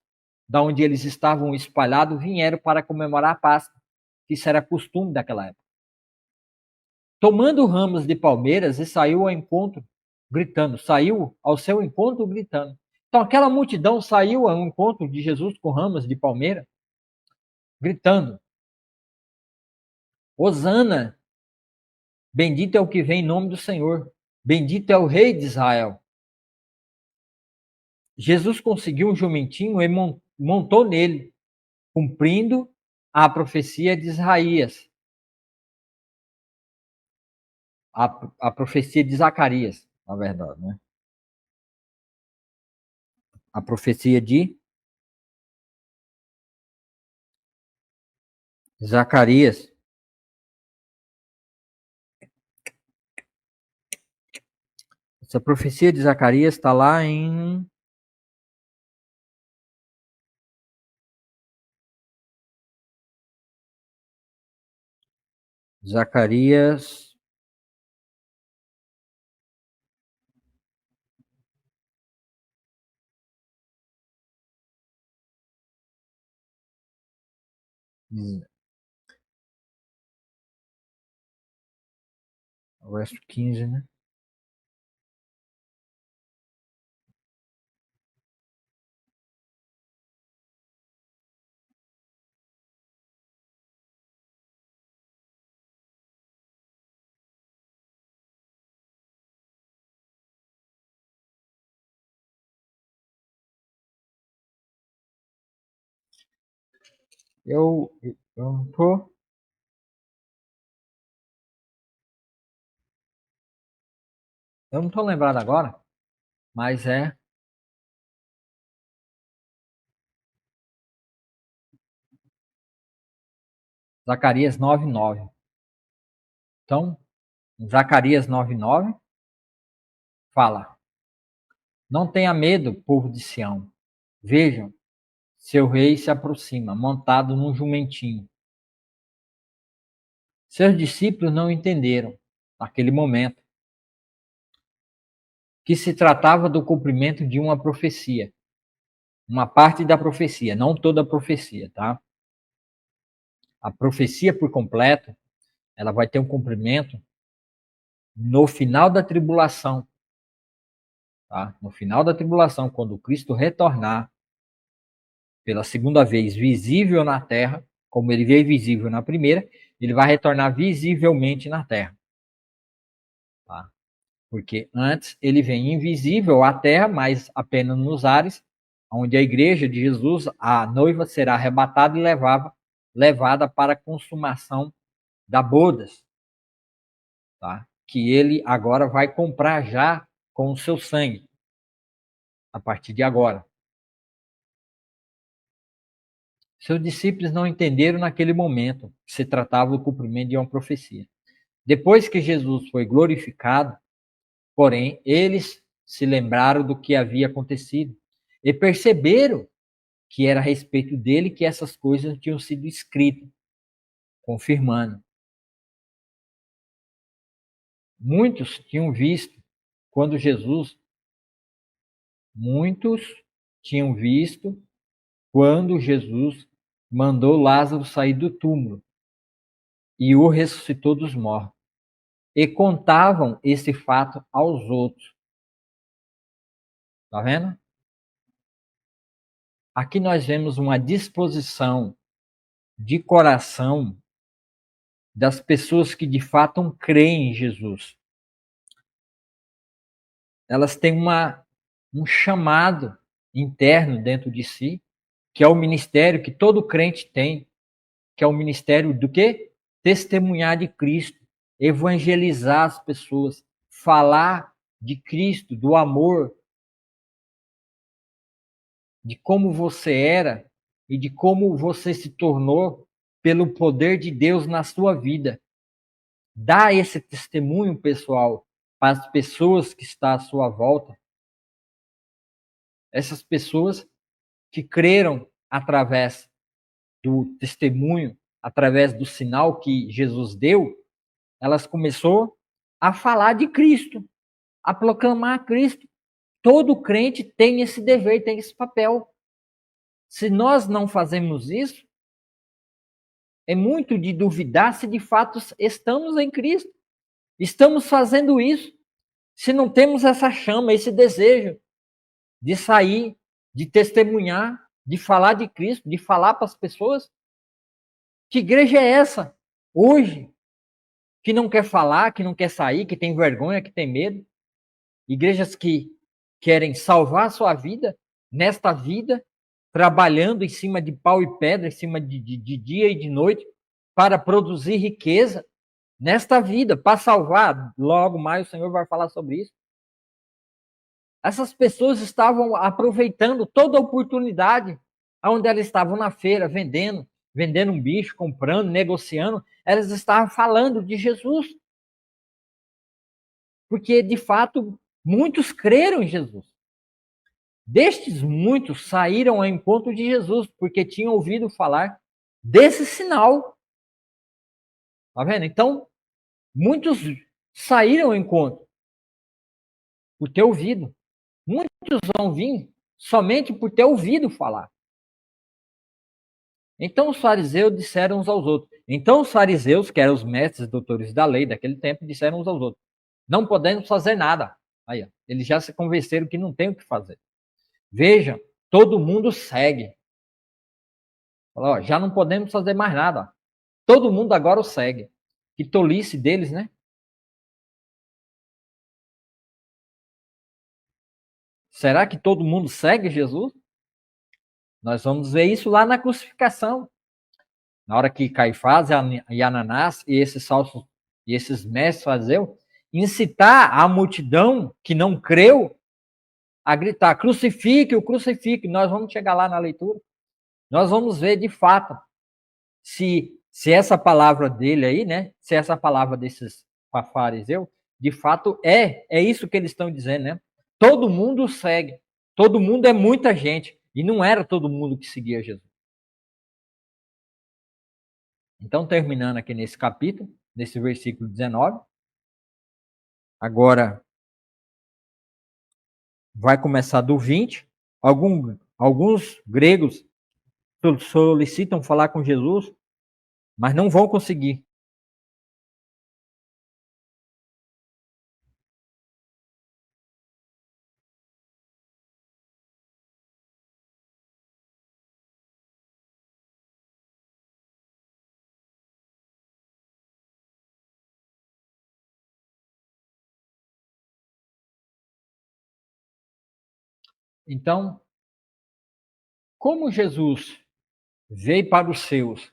da onde eles estavam espalhados, vieram para comemorar a Páscoa, que isso era costume daquela época. Tomando ramos de palmeiras, e saiu ao encontro, gritando. Saiu ao seu encontro gritando. Então aquela multidão saiu ao encontro de Jesus com ramos de palmeira, gritando: Hosana, bendito é o que vem em nome do Senhor, bendito é o Rei de Israel. Jesus conseguiu um jumentinho e montou nele, cumprindo a profecia de Isaías, a profecia de Zacarias, na verdade, né? A profecia de Zacarias. Essa profecia de Zacarias está lá em Zacarias. Verso 15, né? Eu não tô. Eu não tô lembrado agora, mas é Zacarias 9:9. Então, Zacarias 9:9 fala: Não tenha medo, povo de Sião. Vejam, seu rei se aproxima, montado num jumentinho. Seus discípulos não entenderam, naquele momento, que se tratava do cumprimento de uma profecia. Uma parte da profecia, não toda a profecia, tá? A profecia por completo, ela vai ter um cumprimento no final da tribulação, tá? No final da tribulação, quando Cristo retornar pela segunda vez visível na terra, como ele veio visível na primeira, ele vai retornar visivelmente na terra, tá? Porque antes ele vem invisível à terra, mas apenas nos ares, onde a igreja de Jesus, a noiva, será arrebatada e levada para a consumação da bodas, tá? Que ele agora vai comprar já com o seu sangue, a partir de agora. Seus discípulos não entenderam naquele momento que se tratava do cumprimento de uma profecia. Depois que Jesus foi glorificado, porém, eles se lembraram do que havia acontecido e perceberam que era a respeito dele que essas coisas tinham sido escritas, confirmando. Muitos tinham visto quando Jesus, muitos tinham visto quando Jesus mandou Lázaro sair do túmulo e o ressuscitou dos mortos. E contavam esse fato aos outros. Tá vendo? Aqui nós vemos uma disposição de coração das pessoas que de fato creem em Jesus. Elas têm um chamado interno dentro de si, que é o ministério que todo crente tem, que é o ministério do quê? Testemunhar de Cristo, evangelizar as pessoas, falar de Cristo, do amor, de como você era e de como você se tornou pelo poder de Deus na sua vida. Dá esse testemunho, pessoal, para as pessoas que estão à sua volta. Essas pessoas que creram através do testemunho, através do sinal que Jesus deu, elas começou a falar de Cristo, a proclamar Cristo. Todo crente tem esse dever, tem esse papel. Se nós não fazemos isso, é muito de duvidar se de fato estamos em Cristo. Estamos fazendo isso. Se não temos essa chama, esse desejo de sair, de testemunhar, de falar de Cristo, de falar para as pessoas, que igreja é essa hoje que não quer falar, que não quer sair, que tem vergonha, que tem medo? Igrejas que querem salvar a sua vida, nesta vida, trabalhando em cima de pau e pedra, em cima de dia e de noite, para produzir riqueza nesta vida, para salvar. Logo mais o Senhor vai falar sobre isso. Essas pessoas estavam aproveitando toda a oportunidade, onde elas estavam na feira vendendo um bicho, comprando, negociando, elas estavam falando de Jesus. Porque, de fato, muitos creram em Jesus. Destes muitos saíram ao encontro de Jesus, porque tinham ouvido falar desse sinal. Tá vendo? Então, muitos saíram ao encontro por ter ouvido. Muitos vão vir somente por ter ouvido falar. Então os fariseus disseram uns aos outros. Então os fariseus, que eram os mestres doutores da lei daquele tempo, disseram uns aos outros: não podemos fazer nada. Aí, ó, eles já se convenceram que não tem o que fazer. Veja, todo mundo segue. Fala, ó, já não podemos fazer mais nada. Ó. Todo mundo agora o segue. Que tolice deles, né? Será que todo mundo segue Jesus? Nós vamos ver isso lá na crucificação. Na hora que Caifás e Ananás e esses falsos e esses mestres fariseus incitar a multidão que não creu a gritar: crucifique-o, crucifique. Nós vamos chegar lá na leitura. Nós vamos ver de fato se essa palavra dele aí, né? Se essa palavra desses fariseus, de fato é isso que eles estão dizendo, né? Todo mundo segue, todo mundo é muita gente e não era todo mundo que seguia Jesus. Então, terminando aqui nesse capítulo, nesse versículo 19, agora vai começar do 20. Alguns gregos solicitam falar com Jesus, mas não vão conseguir. Então, como Jesus veio para os seus,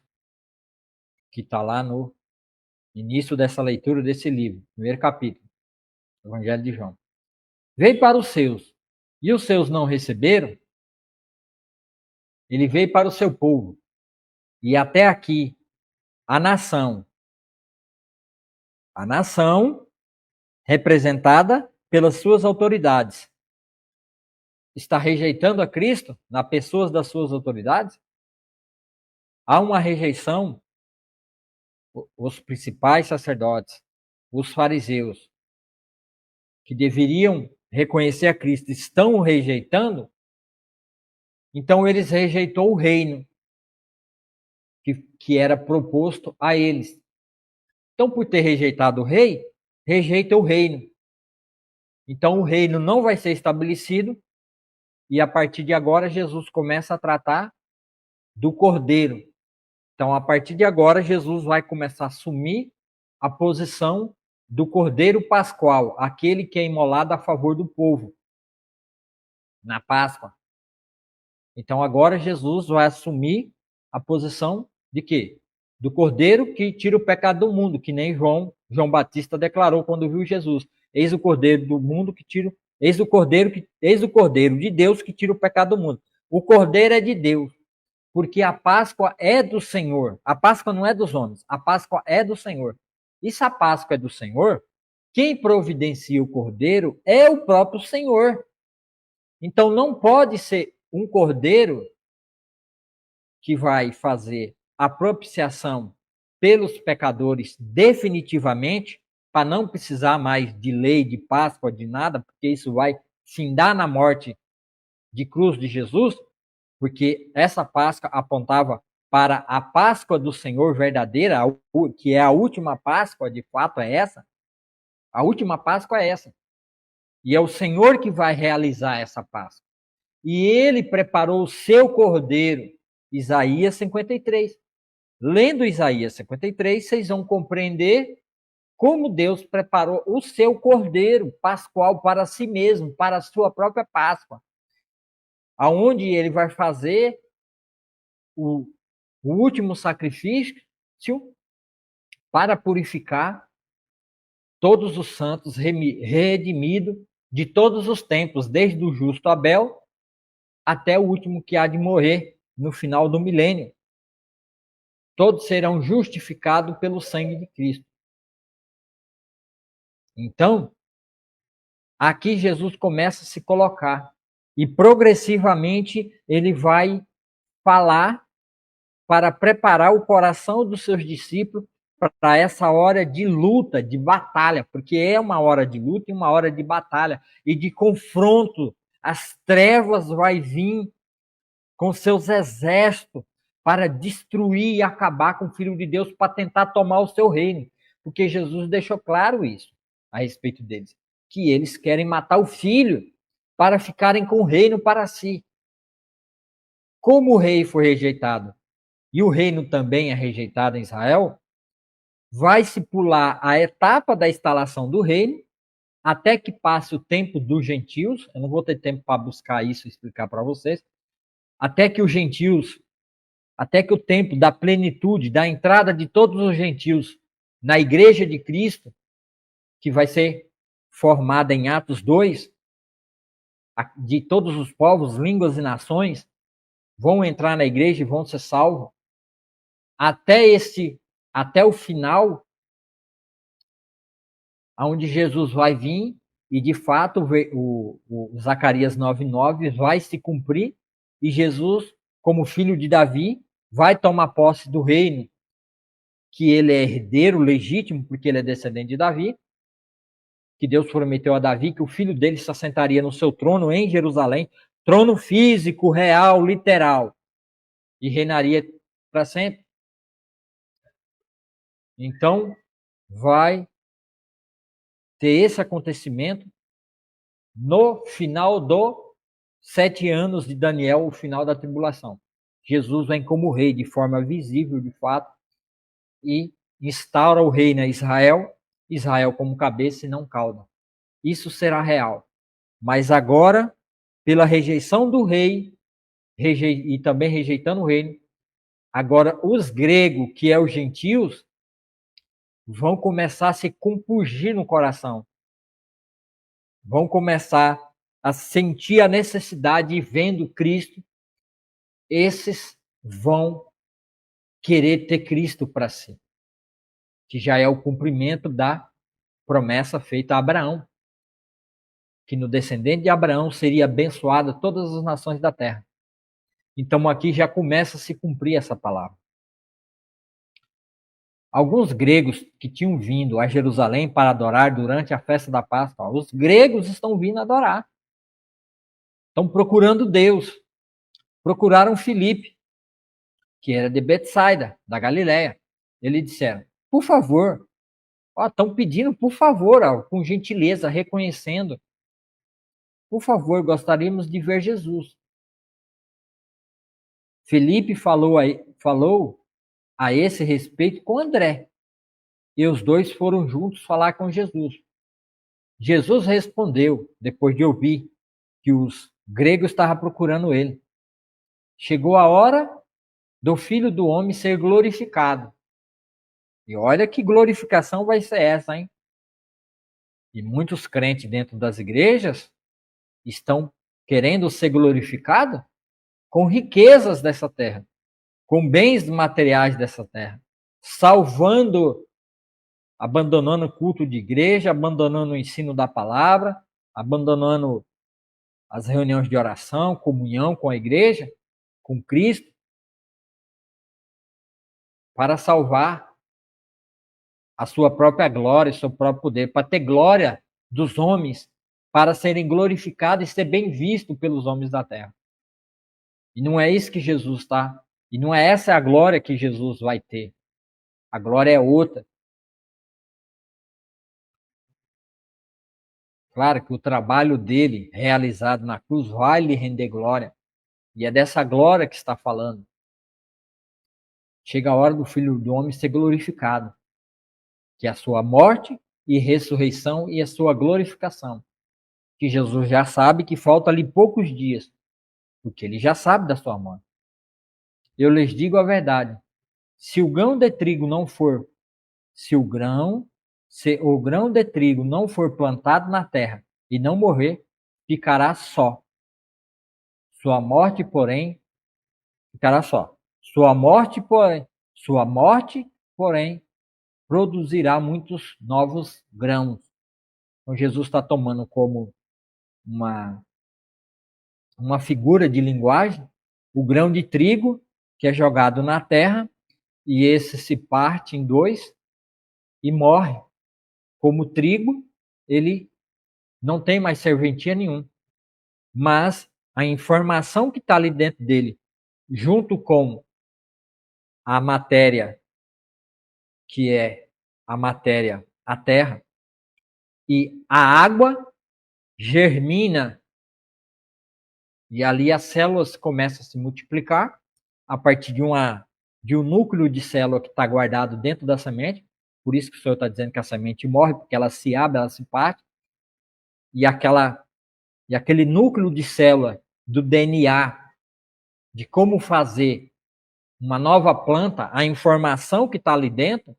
que está lá no início dessa leitura desse livro, primeiro capítulo, Evangelho de João, veio para os seus e os seus não receberam, ele veio para o seu povo. E até aqui, a nação representada pelas suas autoridades, está rejeitando a Cristo nas pessoas das suas autoridades? Há uma rejeição, os principais sacerdotes, os fariseus, que deveriam reconhecer a Cristo, estão o rejeitando, então eles rejeitou o reino que era proposto a eles. Então, por ter rejeitado o rei, rejeita o reino. Então, o reino não vai ser estabelecido e, a partir de agora, Jesus começa a tratar do cordeiro. Então, a partir de agora, Jesus vai começar a assumir a posição do cordeiro pascual, aquele que é imolado a favor do povo, na Páscoa. Então, agora Jesus vai assumir a posição de quê? Do cordeiro que tira o pecado do mundo, que nem João Batista declarou quando viu Jesus. Eis o cordeiro do mundo que tira, eis o cordeiro de Deus que tira o pecado do mundo. O cordeiro é de Deus, porque a Páscoa é do Senhor. A Páscoa não é dos homens, a Páscoa é do Senhor. E se a Páscoa é do Senhor, quem providencia o cordeiro é o próprio Senhor. Então não pode ser um cordeiro que vai fazer a propiciação pelos pecadores definitivamente, para não precisar mais de lei, de Páscoa, de nada, porque isso vai findar na morte de cruz de Jesus, porque essa Páscoa apontava para a Páscoa do Senhor verdadeira, que é a última Páscoa, de fato é essa. A última Páscoa é essa. E é o Senhor que vai realizar essa Páscoa. E ele preparou o seu cordeiro, Isaías 53. Lendo Isaías 53, vocês vão compreender como Deus preparou o seu cordeiro pascual para si mesmo, para a sua própria Páscoa, aonde ele vai fazer o último sacrifício para purificar todos os santos, redimido de todos os tempos, desde o justo Abel até o último que há de morrer no final do milênio. Todos serão justificados pelo sangue de Cristo. Então, aqui Jesus começa a se colocar. E progressivamente ele vai falar para preparar o coração dos seus discípulos para essa hora de luta, de batalha, porque é uma hora de luta e uma hora de batalha e de confronto. As trevas vai vir com seus exércitos para destruir e acabar com o Filho de Deus, para tentar tomar o seu reino. Porque Jesus deixou claro isso a respeito deles, que eles querem matar o Filho para ficarem com o reino para si. Como o rei foi rejeitado e o reino também é rejeitado em Israel, vai se pular a etapa da instalação do reino até que passe o tempo dos gentios. Eu não vou ter tempo para buscar isso e explicar para vocês. Até que os gentios, até que o tempo da plenitude, da entrada de todos os gentios na igreja de Cristo, que vai ser formada em Atos 2, de todos os povos, línguas e nações, vão entrar na igreja e vão ser salvos. Até o final, onde Jesus vai vir, e de fato o Zacarias 9:9 vai se cumprir, e Jesus, como filho de Davi, vai tomar posse do reino, que ele é herdeiro legítimo, porque ele é descendente de Davi, que Deus prometeu a Davi que o filho dele se assentaria no seu trono em Jerusalém, trono físico, real, literal, e reinaria para sempre. Então, vai ter esse acontecimento no final dos 7 anos de Daniel, o final da tribulação. Jesus vem como rei de forma visível, de fato, e instaura o reino a Israel, Israel como cabeça e não cauda. Isso será real. Mas agora, pela rejeição do rei, e também rejeitando o reino, agora os gregos, que é os gentios, vão começar a se compungir no coração. Vão começar a sentir a necessidade, e vendo Cristo, esses vão querer ter Cristo para si, que já é o cumprimento da promessa feita a Abraão, que no descendente de Abraão seria abençoada todas as nações da terra. Então aqui já começa a se cumprir essa palavra. Alguns gregos que tinham vindo a Jerusalém para adorar durante a festa da Páscoa, os gregos estão vindo adorar. Estão procurando Deus. Procuraram Filipe, que era de Betsaida, da Galileia. Eles disseram, por favor, estão pedindo, por favor, com gentileza, reconhecendo. Por favor, gostaríamos de ver Jesus. Filipe falou a esse respeito com André. E os dois foram juntos falar com Jesus. Jesus respondeu, depois de ouvir que os gregos estavam procurando ele. Chegou a hora do Filho do Homem ser glorificado. E olha que glorificação vai ser essa, hein? E muitos crentes dentro das igrejas estão querendo ser glorificados com riquezas dessa terra, com bens materiais dessa terra, salvando, abandonando o culto de igreja, abandonando o ensino da palavra, abandonando as reuniões de oração, comunhão com a igreja, com Cristo, para salvar a sua própria glória, o seu próprio poder, para ter glória dos homens, para serem glorificados e ser bem visto pelos homens da terra. E não é isso que Jesus está. E não é essa a glória que Jesus vai ter. A glória é outra. Claro que o trabalho dele realizado na cruz vai lhe render glória. E é dessa glória que está falando. Chega a hora do Filho do Homem ser glorificado, que é a sua morte e ressurreição e a sua glorificação. Que Jesus já sabe que falta ali poucos dias, porque ele já sabe da sua morte. Eu lhes digo a verdade, se o grão de trigo não for, se o grão de trigo não for plantado na terra e não morrer, ficará só. Sua morte, porém, ficará só. Sua morte, porém, produzirá muitos novos grãos. Então, Jesus está tomando como uma figura de linguagem o grão de trigo que é jogado na terra, e esse se parte em dois e morre. Como trigo, ele não tem mais serventia nenhuma. Mas a informação que está ali dentro dele, junto com a matéria, que é a matéria, a terra, e a água germina, e ali as células começam a se multiplicar a partir de um núcleo de célula que está guardado dentro da semente. Por isso que o Senhor está dizendo que a semente morre, porque ela se abre, ela se parte, e aquele núcleo de célula do DNA, de como fazer uma nova planta, a informação que está ali dentro,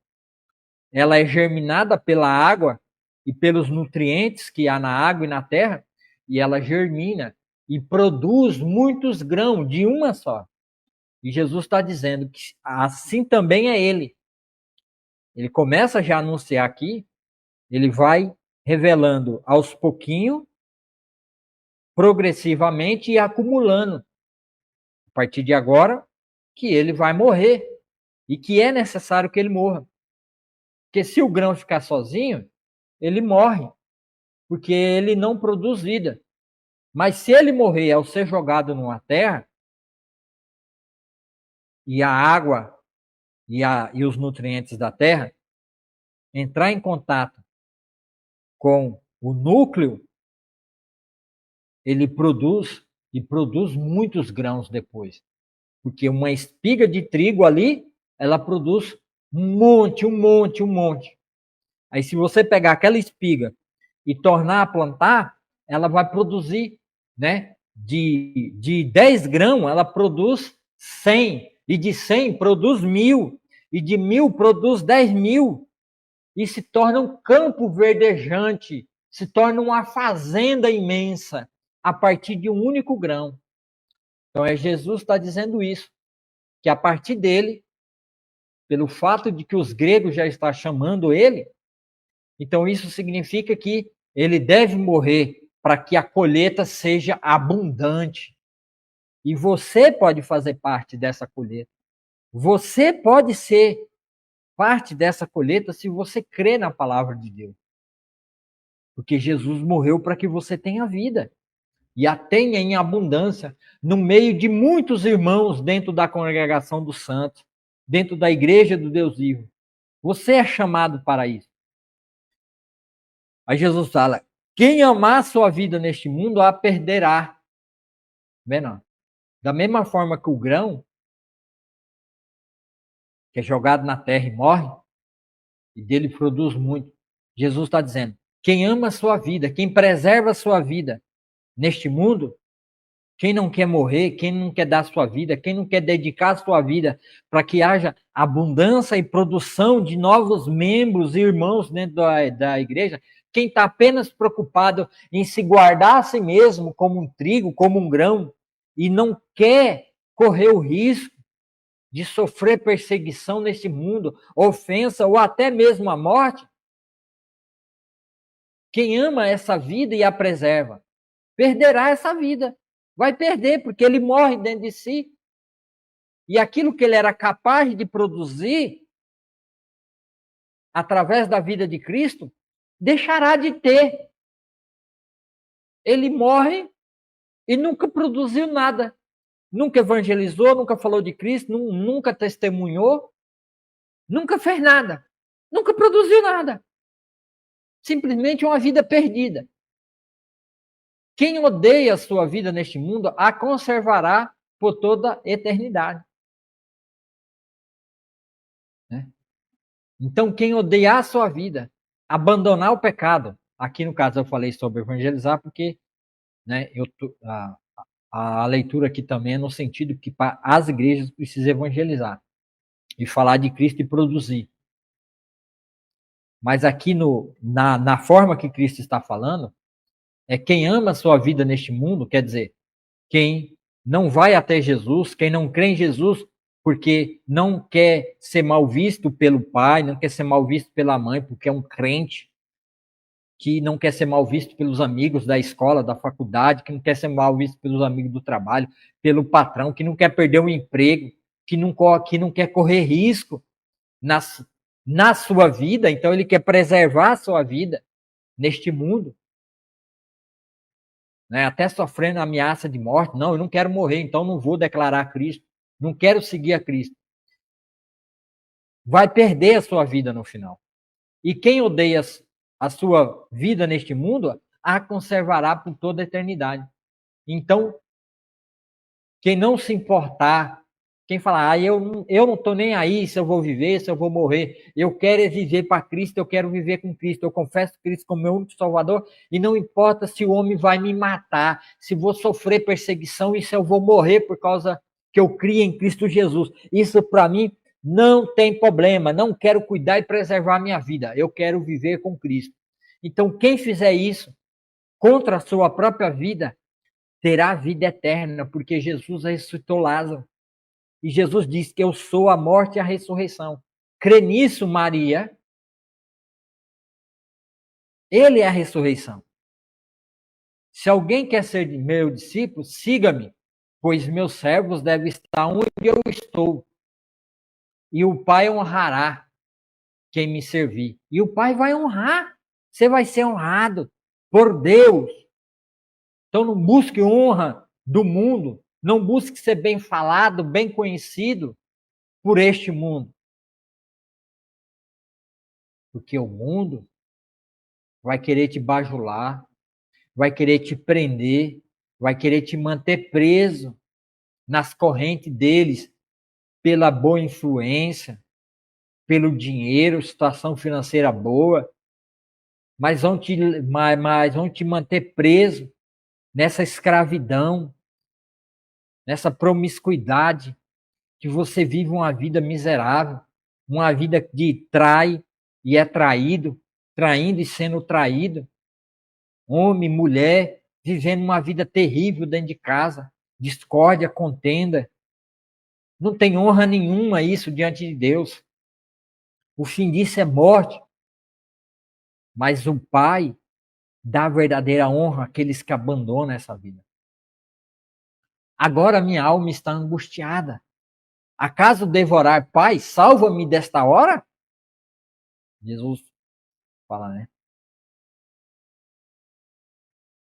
ela é germinada pela água e pelos nutrientes que há na água e na terra, e ela germina e produz muitos grãos de uma só. E Jesus está dizendo que assim também é ele. Ele começa já a anunciar aqui, ele vai revelando aos pouquinhos, progressivamente e acumulando, a partir de agora, que ele vai morrer e que é necessário que ele morra. Porque se o grão ficar sozinho, ele morre, porque ele não produz vida. Mas se ele morrer ao ser jogado numa terra, e a água e os nutrientes da terra entrar em contato com o núcleo, ele produz e produz muitos grãos depois. Porque uma espiga de trigo ali, ela produz um monte, um monte, um monte. Aí se você pegar aquela espiga e tornar a plantar, ela vai produzir, né? De 10 grãos, ela produz 100. E de 100 produz 1000. E de 1000 produz 10.000. E se torna um campo verdejante, se torna uma fazenda imensa a partir de um único grão. Então Jesus está dizendo isso, que a partir dele, pelo fato de que os gregos já estão chamando ele, então isso significa que ele deve morrer para que a colheita seja abundante. E você pode fazer parte dessa colheita. Você pode ser parte dessa colheita se você crê na palavra de Deus. Porque Jesus morreu para que você tenha vida. E a tenha em abundância, no meio de muitos irmãos dentro da congregação dos santos, dentro da igreja do Deus vivo. Você é chamado para isso. Aí Jesus fala: quem amar a sua vida neste mundo, a perderá. Vendo? Da mesma forma que o grão, que é jogado na terra e morre, e dele produz muito. Jesus está dizendo: quem ama a sua vida, quem preserva a sua vida neste mundo, quem não quer morrer, quem não quer dar a sua vida, quem não quer dedicar a sua vida para que haja abundância e produção de novos membros e irmãos dentro da igreja, quem está apenas preocupado em se guardar a si mesmo como um trigo, como um grão, e não quer correr o risco de sofrer perseguição nesse mundo, ofensa ou até mesmo a morte, quem ama essa vida e a preserva, perderá essa vida. Vai perder, porque ele morre dentro de si. E aquilo que ele era capaz de produzir, através da vida de Cristo, deixará de ter. Ele morre e nunca produziu nada. Nunca evangelizou, nunca falou de Cristo, nunca testemunhou, nunca fez nada. Nunca produziu nada. Simplesmente uma vida perdida. Quem odeia a sua vida neste mundo, a conservará por toda a eternidade. Né? Então, quem odiar a sua vida, abandonar o pecado, aqui no caso eu falei sobre evangelizar, porque né, a leitura aqui também é no sentido que as igrejas precisam evangelizar e falar de Cristo e produzir. Mas aqui na forma que Cristo está falando, é quem ama a sua vida neste mundo, quer dizer, quem não vai até Jesus, quem não crê em Jesus, porque não quer ser mal visto pelo pai, não quer ser mal visto pela mãe, porque é um crente, que não quer ser mal visto pelos amigos da escola, da faculdade, que não quer ser mal visto pelos amigos do trabalho, pelo patrão, que não quer perder o emprego, que não quer correr risco na sua vida, então ele quer preservar a sua vida neste mundo, né? Até sofrendo ameaça de morte. Não, eu não quero morrer, então não vou declarar Cristo, não quero seguir a Cristo. Vai perder a sua vida no final. E quem odeia a sua vida neste mundo, a conservará por toda a eternidade. Então, quem não se importar, quem falar, eu não estou nem aí se eu vou viver, se eu vou morrer, eu quero viver para Cristo, eu quero viver com Cristo, eu confesso Cristo como meu único Salvador, e não importa se o homem vai me matar, se vou sofrer perseguição e se eu vou morrer por causa que eu criei em Cristo Jesus. Isso para mim não tem problema, não quero cuidar e preservar a minha vida, eu quero viver com Cristo. Então, quem fizer isso contra a sua própria vida, terá vida eterna, porque Jesus ressuscitou Lázaro. E Jesus disse que eu sou a morte e a ressurreição. Crê nisso, Maria. Ele é a ressurreição. Se alguém quer ser meu discípulo, siga-me, pois meus servos devem estar onde eu estou. E o Pai honrará quem me servir. E o Pai vai honrar. Você vai ser honrado por Deus. Então não busque honra do mundo. Não busque ser bem falado, bem conhecido por este mundo. Porque o mundo vai querer te bajular, vai querer te prender, vai querer te manter preso nas correntes deles pela boa influência, pelo dinheiro, situação financeira boa, mas vão te manter preso nessa escravidão, nessa promiscuidade, que você vive uma vida miserável, uma vida de trai e é traído, traindo e sendo traído. Homem, mulher, vivendo uma vida terrível dentro de casa, discórdia, contenda. Não tem honra nenhuma isso diante de Deus. O fim disso é morte. Mas o Pai dá a verdadeira honra àqueles que abandonam essa vida. Agora minha alma está angustiada. Acaso devorar, Pai, salva-me desta hora? Jesus fala, né?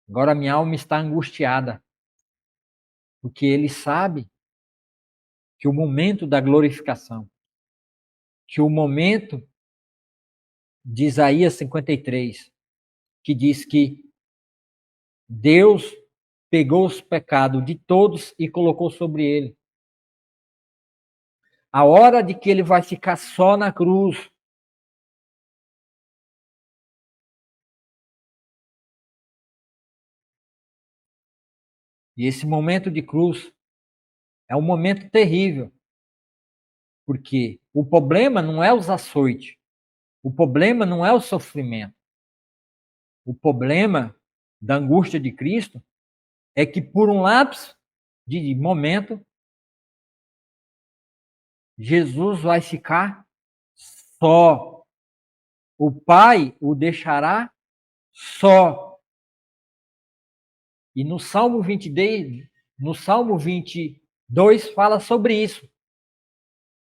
Agora minha alma está angustiada, porque ele sabe que o momento da glorificação, que o momento de Isaías 53, que diz que Deus pegou os pecados de todos e colocou sobre ele. A hora de que ele vai ficar só na cruz. E esse momento de cruz é um momento terrível. Porque o problema não é os açoites. O problema não é o sofrimento. O problema da angústia de Cristo é que por um lapso de momento, Jesus vai ficar só. O Pai o deixará só. E no Salmo 22 fala sobre isso.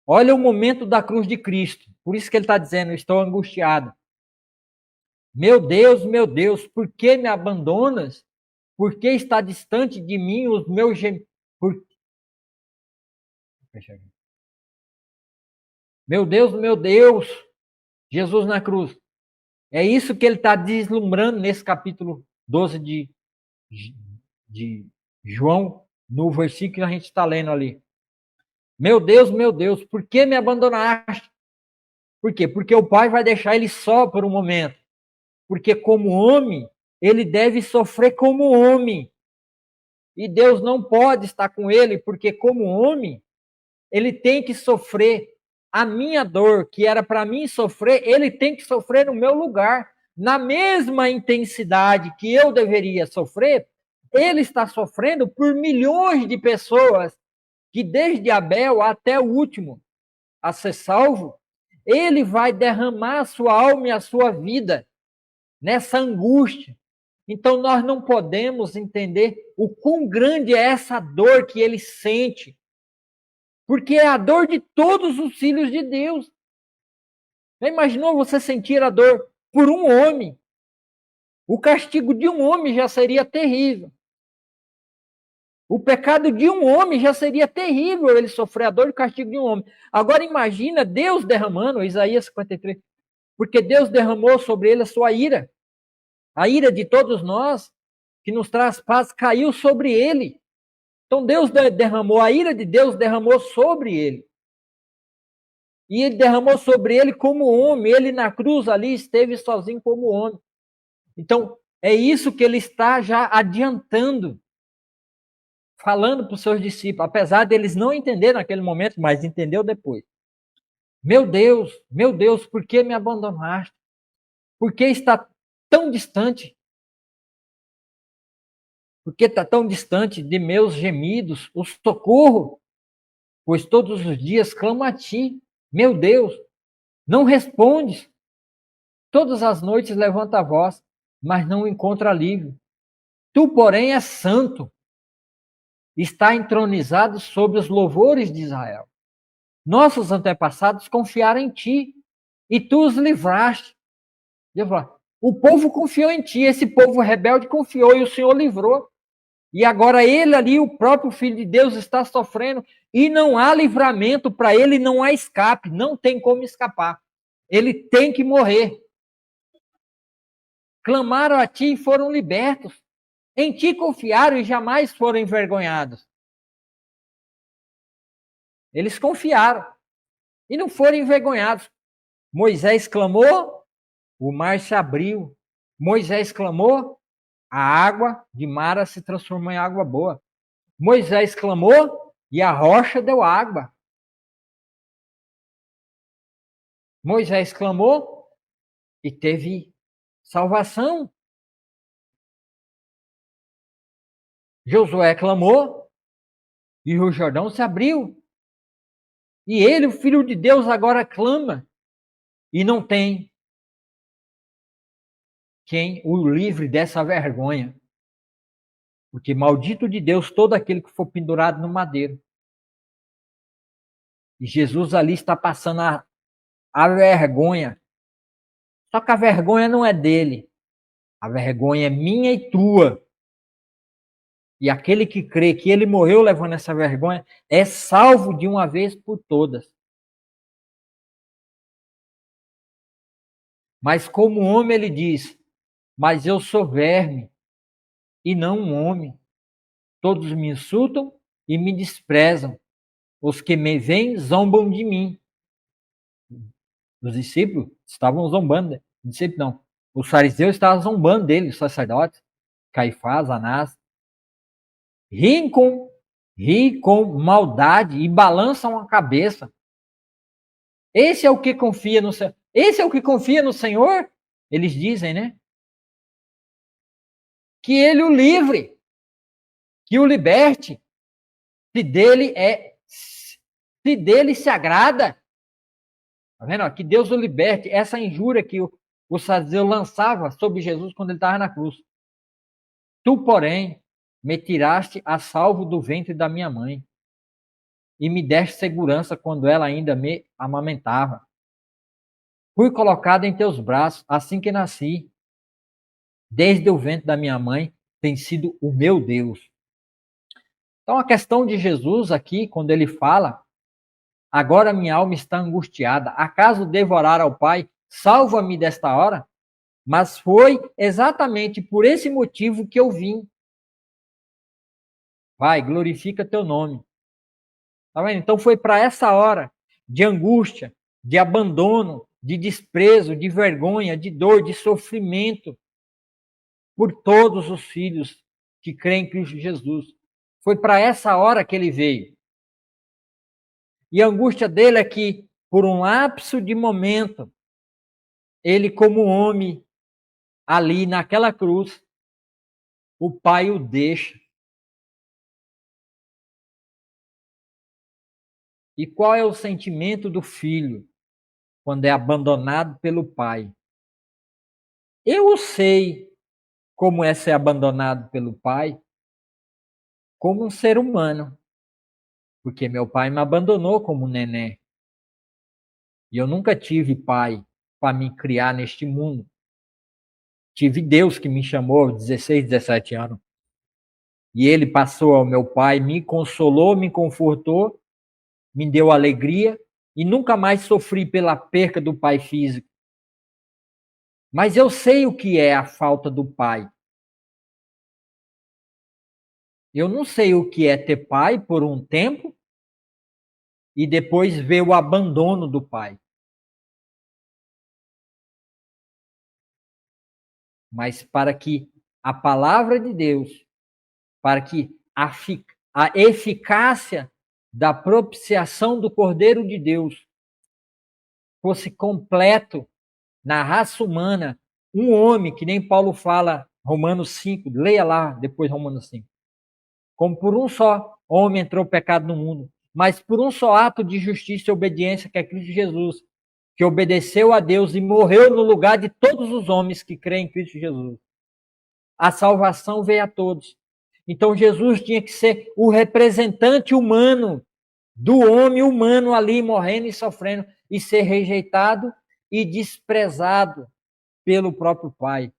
Olha o momento da cruz de Cristo. Por isso que ele está dizendo, estou angustiado. Meu Deus, por que me abandonas? Por que está distante de mim os meus gemidos? Meu Deus, Jesus na cruz. É isso que ele está deslumbrando nesse capítulo 12 de João, no versículo que a gente está lendo ali. Meu Deus, por que me abandonaste? Por quê? Porque o Pai vai deixar ele só por um momento. Porque como homem, ele deve sofrer como homem. E Deus não pode estar com ele, porque como homem, ele tem que sofrer a minha dor, que era para mim sofrer, ele tem que sofrer no meu lugar. Na mesma intensidade que eu deveria sofrer, ele está sofrendo por milhões de pessoas, que desde Abel até o último a ser salvo, ele vai derramar a sua alma e a sua vida nessa angústia. Então nós não podemos entender o quão grande é essa dor que ele sente, porque é a dor de todos os filhos de Deus. Já imaginou você sentir a dor por um homem? O castigo de um homem já seria terrível. O pecado de um homem já seria terrível, ele sofrer a dor e o castigo de um homem. Agora imagina Deus derramando, Isaías 53, porque Deus derramou sobre ele a sua ira. A ira de todos nós, que nos traz paz, caiu sobre ele. Então Deus derramou, a ira de Deus derramou sobre ele. E ele derramou sobre ele como homem. Ele na cruz ali esteve sozinho como homem. Então é isso que ele está já adiantando, falando para os seus discípulos, apesar deles não entenderem naquele momento, mas entendeu depois. Meu Deus, por que me abandonaste? Por que está tão distante? Por que está tão distante de meus gemidos, o socorro? Pois todos os dias clamo a ti. Meu Deus, não respondes. Todas as noites levanta a voz, mas não encontra alívio. Tu, porém, és santo. Está entronizado sobre os louvores de Israel. Nossos antepassados confiaram em ti e tu os livraste. O povo confiou em ti, esse povo rebelde confiou e o Senhor livrou. E agora ele ali, o próprio Filho de Deus, está sofrendo e não há livramento para ele, não há escape, não tem como escapar. Ele tem que morrer. Clamaram a ti e foram libertos. Em ti confiaram e jamais foram envergonhados. Eles confiaram e não foram envergonhados. Moisés clamou, o mar se abriu. Moisés clamou, a água de Mara se transformou em água boa. Moisés clamou e a rocha deu água. Moisés clamou e teve salvação. Josué clamou e o Jordão se abriu. E ele, o Filho de Deus, agora clama e não tem quem o livre dessa vergonha. Porque maldito de Deus todo aquele que for pendurado no madeiro. E Jesus ali está passando a vergonha. Só que a vergonha não é dele. A vergonha é minha e tua. E aquele que crê que ele morreu levando essa vergonha é salvo de uma vez por todas. Mas como homem ele diz, mas eu sou verme e não um homem. Todos me insultam e me desprezam. Os que me veem zombam de mim. Os discípulos estavam zombando. Os discípulos não. Os fariseus estavam zombando dele, os sacerdotes, Caifás, Anás. Riem com maldade e balançam a cabeça. Esse é o que confia no Senhor. Esse é o que confia no Senhor? Eles dizem, né? Que ele o livre, que o liberte, se dele se agrada. Tá vendo? Que Deus o liberte. Essa injúria que o fariseu lançava sobre Jesus quando ele estava na cruz. Tu, porém, me tiraste a salvo do ventre da minha mãe e me deste segurança quando ela ainda me amamentava. Fui colocado em teus braços assim que nasci. Desde o ventre da minha mãe tem sido o meu Deus. Então a questão de Jesus aqui, quando ele fala, agora minha alma está angustiada, acaso devorar ao Pai? Salva-me desta hora. Mas foi exatamente por esse motivo que eu vim. Pai, glorifica teu nome. Tá vendo? Então foi para essa hora de angústia, de abandono, de desprezo, de vergonha, de dor, de sofrimento por todos os filhos que creem em Cristo Jesus. Foi para essa hora que ele veio. E a angústia dele é que, por um lapso de momento, ele, como homem, ali naquela cruz, o pai o deixa. E qual é o sentimento do filho quando é abandonado pelo pai? Eu sei como é ser abandonado pelo pai como um ser humano, porque meu pai me abandonou como um neném. E eu nunca tive pai para me criar neste mundo. Tive Deus que me chamou aos 16, 17 anos. E ele passou ao meu pai, me consolou, me confortou, me deu alegria e nunca mais sofri pela perca do pai físico. Mas eu sei o que é a falta do pai. Eu não sei o que é ter pai por um tempo e depois ver o abandono do pai. Mas para que a palavra de Deus, para que a eficácia da propiciação do Cordeiro de Deus fosse completo na raça humana, um homem, que nem Paulo fala, Romanos 5, leia lá depois Romanos 5. Como por um só homem entrou o pecado no mundo, mas por um só ato de justiça e obediência, que é Cristo Jesus, que obedeceu a Deus e morreu no lugar de todos os homens que creem em Cristo Jesus. A salvação veio a todos. Então Jesus tinha que ser o representante humano do homem humano ali morrendo e sofrendo e ser rejeitado e desprezado pelo próprio Pai.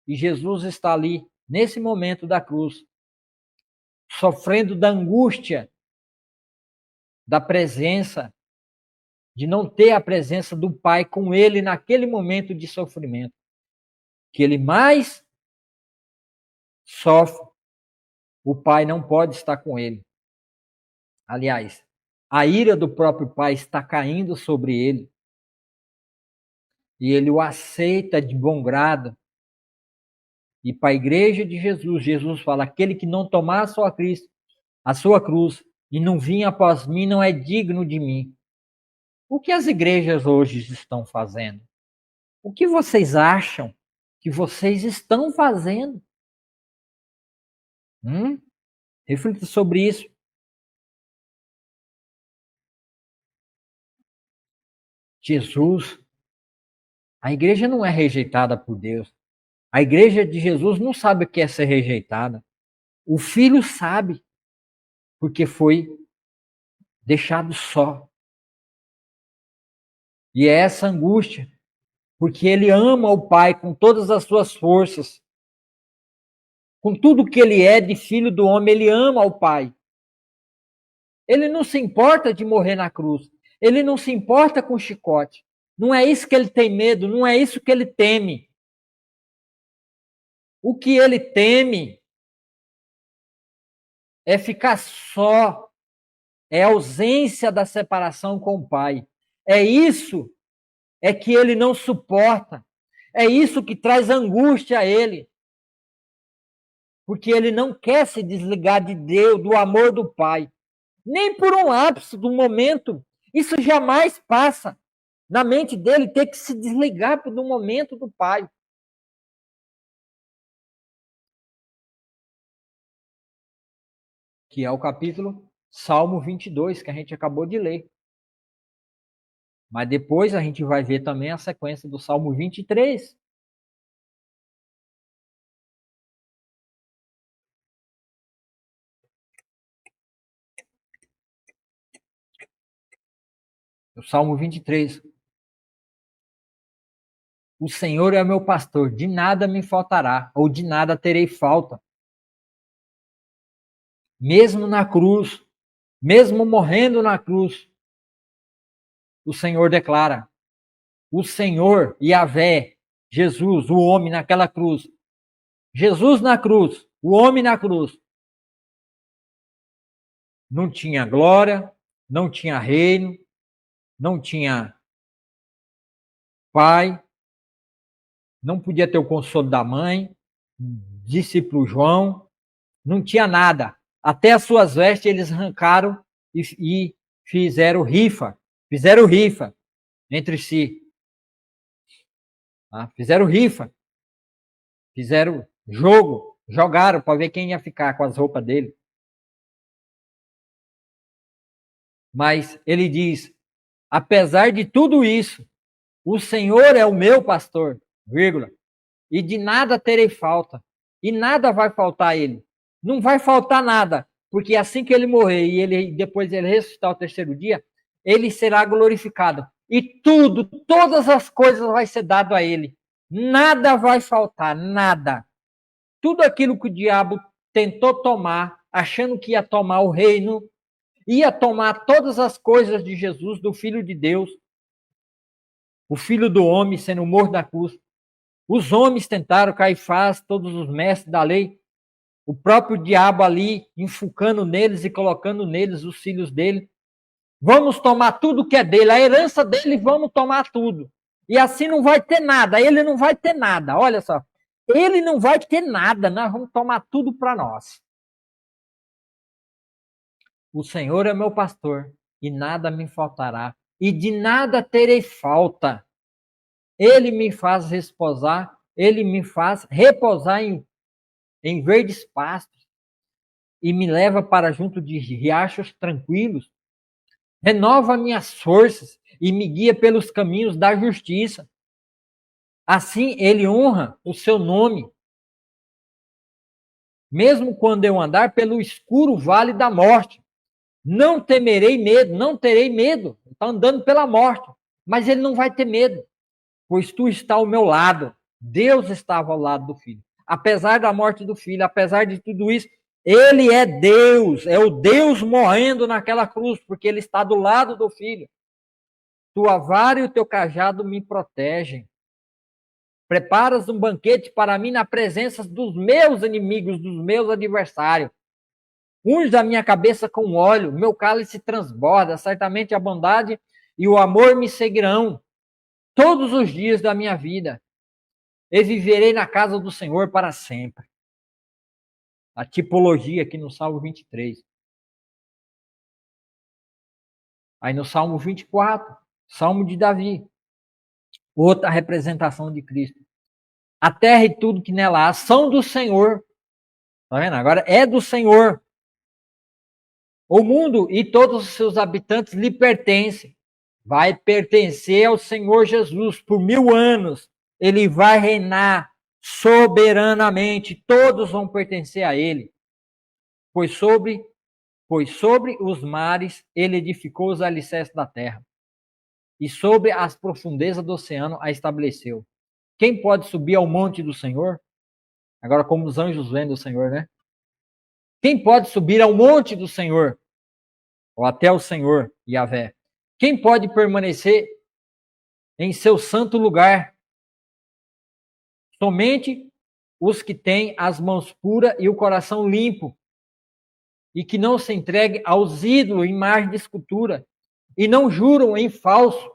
E Jesus está ali nesse momento da cruz, sofrendo da angústia da presença, de não ter a presença do Pai com ele naquele momento de sofrimento, que ele mais sofre, o Pai não pode estar com ele. Aliás, a ira do próprio Pai está caindo sobre ele, e ele o aceita de bom grado. E para a igreja de Jesus, Jesus fala: aquele que não tomar a sua cruz, e não vir após mim, não é digno de mim. O que as igrejas hoje estão fazendo? O que vocês acham que vocês estão fazendo? Reflita sobre isso. Jesus, a igreja não é rejeitada por Deus. A igreja de Jesus não sabe o que é ser rejeitada. O filho sabe, porque foi deixado só. E é essa angústia, porque ele ama o Pai com todas as suas forças. Com tudo que ele é de filho do homem, ele ama o Pai. Ele não se importa de morrer na cruz. Ele não se importa com o chicote. Não é isso que ele tem medo, não é isso que ele teme. O que ele teme é ficar só, é a ausência da separação com o Pai. É isso é que ele não suporta. É isso que traz angústia a ele. Porque ele não quer se desligar de Deus, do amor do Pai. Nem por um ápice do momento. Isso jamais passa na mente dele, ter que se desligar do momento do Pai. Que é o capítulo Salmo 22, que a gente acabou de ler. Mas depois a gente vai ver também a sequência do Salmo 23. O Salmo 23. O Senhor é meu pastor, de nada me faltará, ou de nada terei falta. Mesmo na cruz, mesmo morrendo na cruz, o Senhor declara: o Senhor, Yahvé, Jesus, o homem naquela cruz. Jesus na cruz, o homem na cruz. Não tinha glória, não tinha reino, não tinha pai, não podia ter o consolo da mãe, discípulo João, não tinha nada. Até as suas vestes eles arrancaram e fizeram rifa entre si. Fizeram rifa, fizeram jogo, jogaram para ver quem ia ficar com as roupas dele. Mas ele diz: apesar de tudo isso, o Senhor é o meu pastor. vírgula, e de nada terei falta, e nada vai faltar a ele. Não vai faltar nada, porque assim que ele morrer e depois ele ressuscitar ao terceiro dia, ele será glorificado. E tudo, todas as coisas vai ser dado a ele. Nada vai faltar, nada. Tudo aquilo que o diabo tentou tomar, achando que ia tomar o reino, ia tomar todas as coisas de Jesus, do Filho de Deus, o Filho do homem sendo morto na cruz. Os homens tentaram, Caifás, todos os mestres da lei, o próprio diabo ali, enfucando neles e colocando neles os filhos dele. Vamos tomar tudo que é dele, a herança dele, vamos tomar tudo. E assim não vai ter nada, ele não vai ter nada, olha só. Ele não vai ter nada, nós vamos tomar tudo para nós. O Senhor é meu pastor, e nada me faltará, e de nada terei falta. Ele me faz repousar, ele me faz repousar em verdes pastos, e me leva para junto de riachos tranquilos. Renova minhas forças e me guia pelos caminhos da justiça. Assim ele honra o seu nome. Mesmo quando eu andar pelo escuro vale da morte, não temerei medo, não terei medo. Está andando pela morte, mas ele não vai ter medo, pois tu está ao meu lado. Deus estava ao lado do filho. Apesar da morte do filho, apesar de tudo isso, ele é Deus, é o Deus morrendo naquela cruz, porque ele está do lado do filho. Tua vara e o teu cajado me protegem. Preparas um banquete para mim na presença dos meus inimigos, dos meus adversários. Unge a minha cabeça com óleo, meu cálice transborda, certamente a bondade e o amor me seguirão todos os dias da minha vida. E viverei na casa do Senhor para sempre. A tipologia aqui no Salmo 23. Aí no Salmo 24, Salmo de Davi. Outra representação de Cristo. A terra e tudo que nela há são do Senhor. Tá vendo? Agora é do Senhor. O mundo e todos os seus habitantes lhe pertencem. Vai pertencer ao Senhor Jesus por 1000 anos. Ele vai reinar soberanamente. Todos vão pertencer a ele. Pois sobre os mares ele edificou os alicerces da terra. E sobre as profundezas do oceano a estabeleceu. Quem pode subir ao monte do Senhor? Agora, como os anjos vendo o Senhor, né? Quem pode subir ao monte do Senhor? Ou até o Senhor, Yahvé? Quem pode permanecer em seu santo lugar? Somente os que têm as mãos puras e o coração limpo, e que não se entreguem aos ídolos, imagem de escultura, e não juram em falso.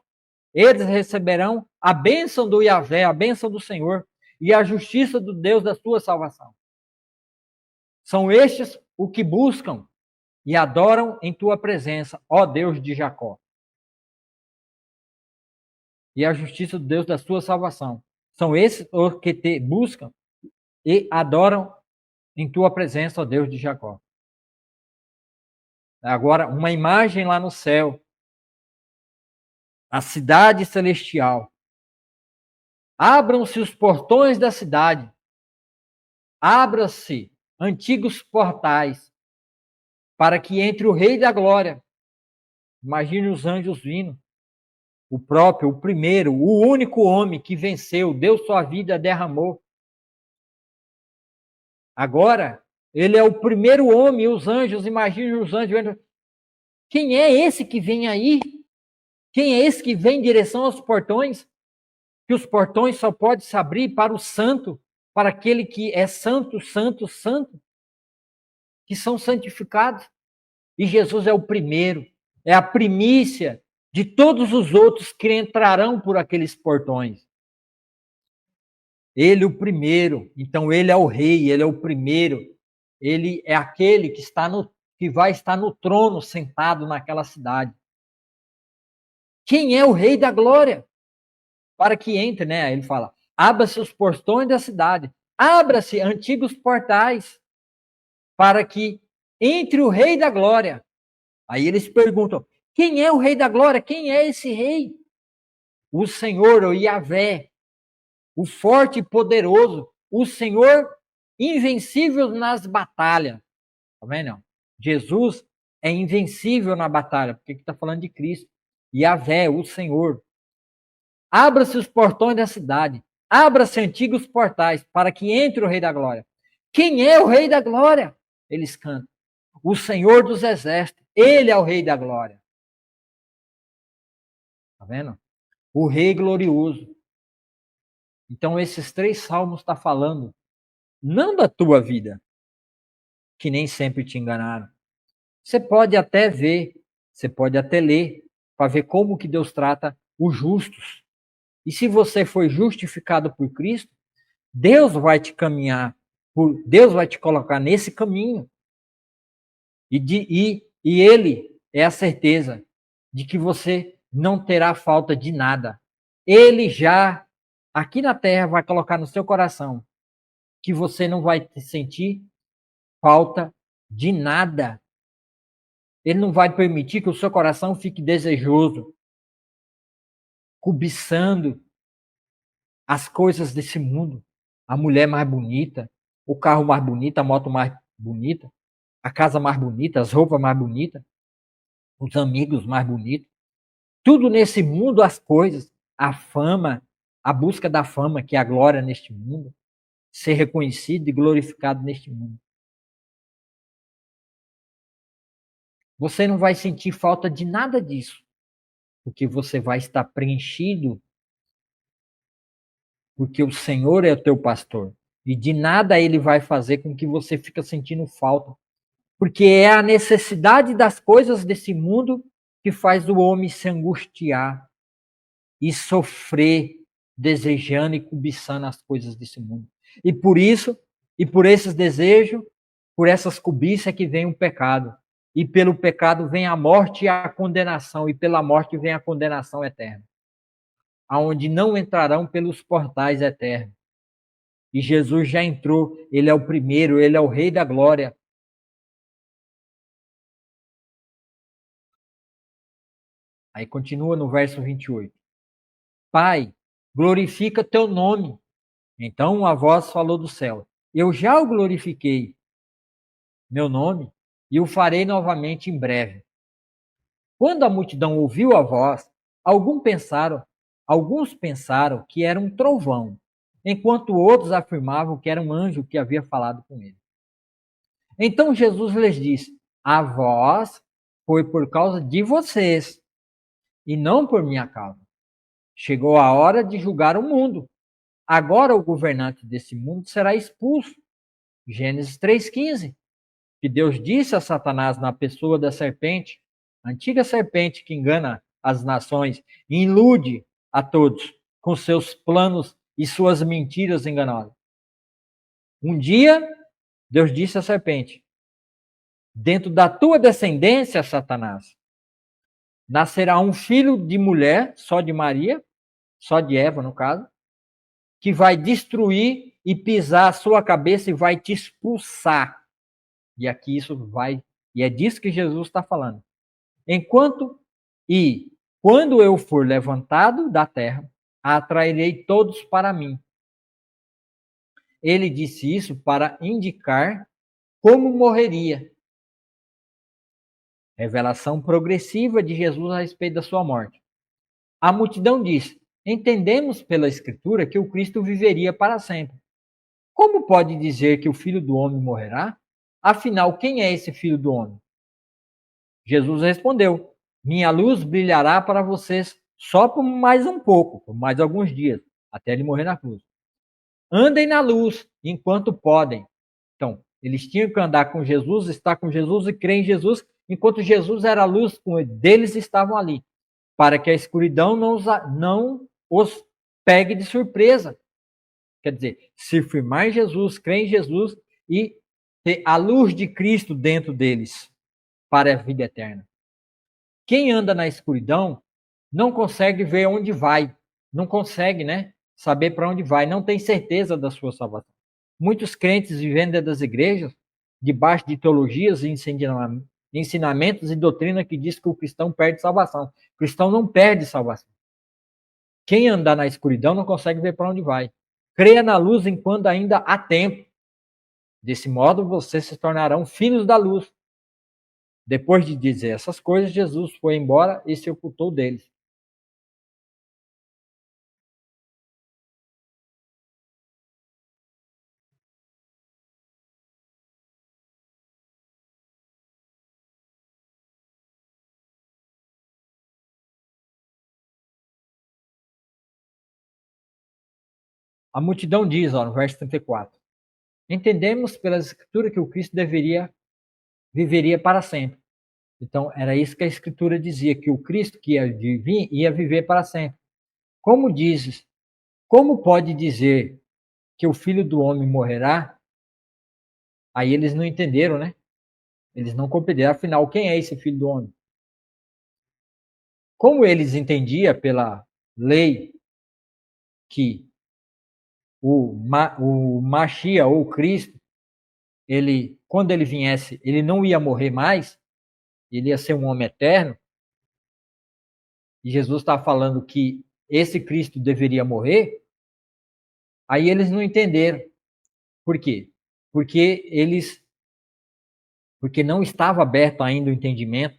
Eles receberão a bênção do Yahvé, a bênção do Senhor, e a justiça do Deus da sua salvação. São estes o que buscam e adoram em tua presença, ó Deus de Jacó. E a justiça do Deus da sua salvação. São esses os que te buscam e adoram em tua presença, ó Deus de Jacó. Agora, uma imagem lá no céu. A cidade celestial. Abram-se os portões da cidade. Abra-se antigos portais, para que entre o Rei da Glória. Imagine os anjos vindo. O próprio, o primeiro, o único homem que venceu, deu sua vida, derramou. Agora, ele é o primeiro homem, os anjos, imagine os anjos vendo. Quem é esse que vem aí? Quem é esse que vem em direção aos portões? Que os portões só podem se abrir para o santo, para aquele que é santo, santo, santo, que são santificados. E Jesus é o primeiro, é a primícia de todos os outros que entrarão por aqueles portões. Ele o primeiro, então ele é o rei, ele é o primeiro. Ele é aquele que vai estar no trono sentado naquela cidade. Quem é o Rei da Glória? Para que entre, né? Ele fala, abra-se os portões da cidade, abra-se antigos portais, para que entre o Rei da Glória. Aí eles perguntam, quem é o Rei da Glória? Quem é esse rei? O Senhor, o Yahvé. o forte e poderoso, o Senhor invencível nas batalhas. Tá vendo? Jesus é invencível na batalha, porque está falando de Cristo. Yahvé, o Senhor. Abra-se os portões da cidade, abra-se antigos portais, para que entre o Rei da Glória. Quem é o Rei da Glória? Eles cantam. O Senhor dos Exércitos, ele é o Rei da Glória. Tá vendo? O Rei glorioso. Então, esses 3 salmos estão falando não da tua vida, que nem sempre te enganaram. Você pode até ver, você pode até ler, para ver como que Deus trata os justos. E se você foi justificado por Cristo, Deus vai te caminhar, Deus vai te colocar nesse caminho. E Ele é a certeza de que você não terá falta de nada. Ele já, aqui na terra, vai colocar no seu coração que você não vai sentir falta de nada. Ele não vai permitir que o seu coração fique desejoso, cobiçando as coisas desse mundo. A mulher mais bonita, o carro mais bonito, a moto mais bonita, a casa mais bonita, as roupas mais bonitas, os amigos mais bonitos. Tudo nesse mundo, as coisas, a fama, a busca da fama, que é a glória neste mundo, ser reconhecido e glorificado neste mundo. Você não vai sentir falta de nada disso, porque você vai estar preenchido, porque o Senhor é o teu pastor. E de nada ele vai fazer com que você fique sentindo falta. Porque é a necessidade das coisas desse mundo que faz o homem se angustiar e sofrer, desejando e cobiçando as coisas desse mundo. E por isso, e por esses desejos, por essas cobiças é que vem o pecado. E pelo pecado vem a morte e a condenação, e pela morte vem a condenação eterna, aonde não entrarão pelos portais eternos. E Jesus já entrou, ele é o primeiro, ele é o Rei da Glória. Aí continua no verso 28. Pai, glorifica teu nome. Então a voz falou do céu. Eu já o glorifiquei, meu nome, e o farei novamente em breve. Quando a multidão ouviu a voz, alguns pensaram que era um trovão, enquanto outros afirmavam que era um anjo que havia falado com ele. Então Jesus lhes disse: a voz foi por causa de vocês, e não por minha causa. Chegou a hora de julgar o mundo. Agora o governante desse mundo será expulso. Gênesis 3,15. Que Deus disse a Satanás na pessoa da serpente, a antiga serpente que engana as nações e ilude a todos com seus planos e suas mentiras enganosas. Um dia, Deus disse à serpente: dentro da tua descendência, Satanás, nascerá um filho de mulher, só de Maria, só de Eva no caso, que vai destruir e pisar a sua cabeça e vai te expulsar. E aqui isso vai, e é disso que Jesus está falando. Quando eu for levantado da terra, atrairei todos para mim. Ele disse isso para indicar como morreria. Revelação progressiva de Jesus a respeito da sua morte. A multidão disse: entendemos pela Escritura que o Cristo viveria para sempre. Como pode dizer que o Filho do Homem morrerá? Afinal, quem é esse Filho do Homem? Jesus respondeu: minha luz brilhará para vocês só por mais um pouco, por mais alguns dias, até ele morrer na cruz. Andem na luz enquanto podem. Então, eles tinham que andar com Jesus, estar com Jesus e crer em Jesus, enquanto Jesus era a luz, deles estavam ali, para que a escuridão não os pegue de surpresa. Quer dizer, se firmar em Jesus, crer em Jesus e ter a luz de Cristo dentro deles para a vida eterna. Quem anda na escuridão não consegue ver onde vai, não consegue, saber para onde vai, não tem certeza da sua salvação. Muitos crentes vivendo dentro das igrejas, debaixo de teologias e ensinamentos e doutrina que diz que o cristão perde salvação. O cristão não perde salvação. Quem andar na escuridão não consegue ver para onde vai. Creia na luz enquanto ainda há tempo. Desse modo, vocês se tornarão filhos da luz. Depois de dizer essas coisas, Jesus foi embora e se ocultou deles. A multidão diz, no verso 34, entendemos pela Escritura que o Cristo viveria para sempre. Então, era isso que a Escritura dizia, que o Cristo que ia viver para sempre. Como dizes, como pode dizer que o Filho do Homem morrerá? Aí eles não entenderam, né? Eles não compreenderam. Afinal, quem é esse Filho do Homem? Como eles entendiam pela lei que o Machia ou o Cristo, quando ele viesse, ele não ia morrer mais, ele ia ser um homem eterno, e Jesus está falando que esse Cristo deveria morrer, aí eles não entenderam. Por quê? Porque não estava aberto ainda o entendimento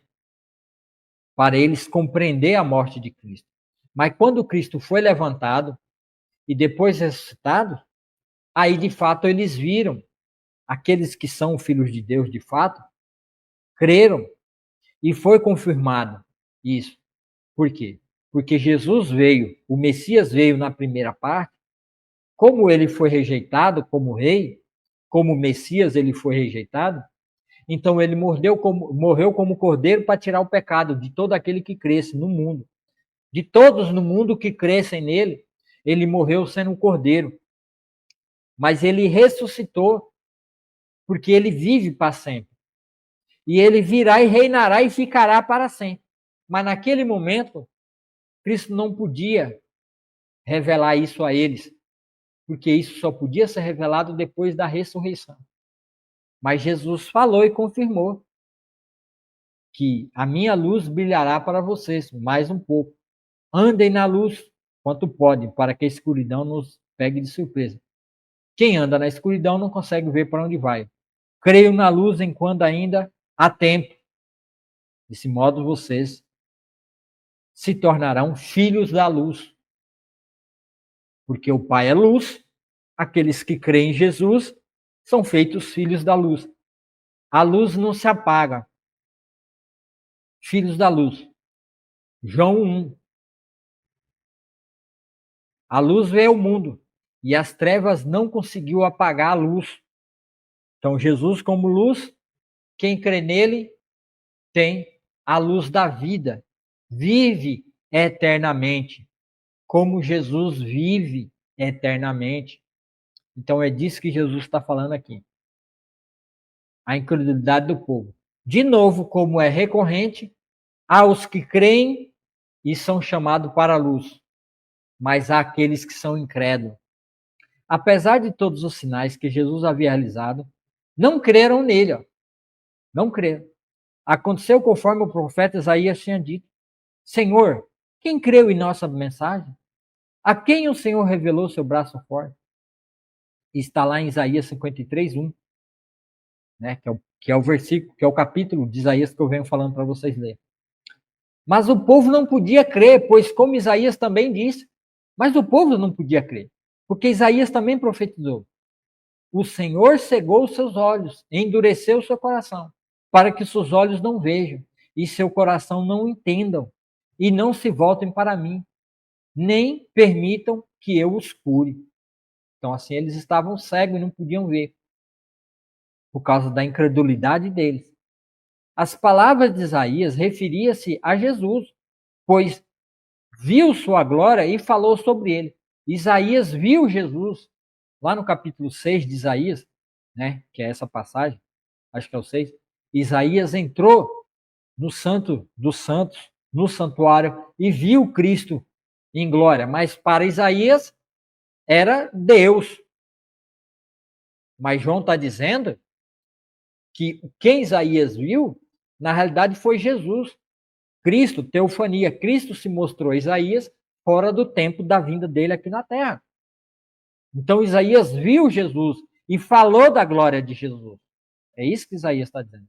para eles compreender a morte de Cristo. Mas quando Cristo foi levantado e depois ressuscitado, aí de fato eles viram, aqueles que são filhos de Deus de fato, creram e foi confirmado isso. Por quê? Porque Jesus veio, o Messias veio na primeira parte, como ele foi rejeitado como rei, como Messias ele foi rejeitado, então ele morreu como cordeiro para tirar o pecado de todo aquele que cresce no mundo. De todos no mundo que crescem nele, ele morreu sendo um cordeiro. Mas ele ressuscitou porque ele vive para sempre. E ele virá e reinará e ficará para sempre. Mas naquele momento, Cristo não podia revelar isso a eles, porque isso só podia ser revelado depois da ressurreição. Mas Jesus falou e confirmou que a minha luz brilhará para vocês mais um pouco. Andem na luz quanto podem, para que a escuridão nos pegue de surpresa. Quem anda na escuridão não consegue ver para onde vai. Creio na luz enquanto ainda há tempo. Desse modo vocês se tornarão filhos da luz. Porque o Pai é luz, aqueles que creem em Jesus são feitos filhos da luz. A luz não se apaga. Filhos da luz. João 1. A luz veio ao mundo e as trevas não conseguiu apagar a luz. Então, Jesus como luz, quem crê nele tem a luz da vida, vive eternamente, como Jesus vive eternamente. Então, é disso que Jesus está falando aqui. A incredulidade do povo. De novo, como é recorrente, há os que creem e são chamados para a luz, mas há aqueles que são incrédulos. Apesar de todos os sinais que Jesus havia realizado, não creram nele. Não creram. Aconteceu conforme o profeta Isaías tinha dito. Senhor, quem creu em nossa mensagem? A quem o Senhor revelou seu braço forte? Está lá em Isaías 53:1, né, que é o versículo, que é o capítulo de Isaías que eu venho falando para vocês lerem. Mas o povo não podia crer, pois como Isaías também disse, mas o povo não podia crer, porque Isaías também profetizou. O Senhor cegou os seus olhos, endureceu o seu coração, para que seus olhos não vejam e seu coração não entendam, e não se voltem para mim, nem permitam que eu os cure. Então, assim, eles estavam cegos e não podiam ver, por causa da incredulidade deles. As palavras de Isaías referiam-se a Jesus, pois viu sua glória e falou sobre ele. Isaías viu Jesus, lá no capítulo 6 de Isaías, né, que é essa passagem, acho que é o 6, Isaías entrou no Santo dos Santos, no santuário, e viu Cristo em glória. Mas para Isaías era Deus. Mas João está dizendo que quem Isaías viu, na realidade foi Jesus. Cristo, teofania, Cristo se mostrou a Isaías fora do tempo da vinda dele aqui na Terra. Então Isaías viu Jesus e falou da glória de Jesus. É isso que Isaías está dizendo.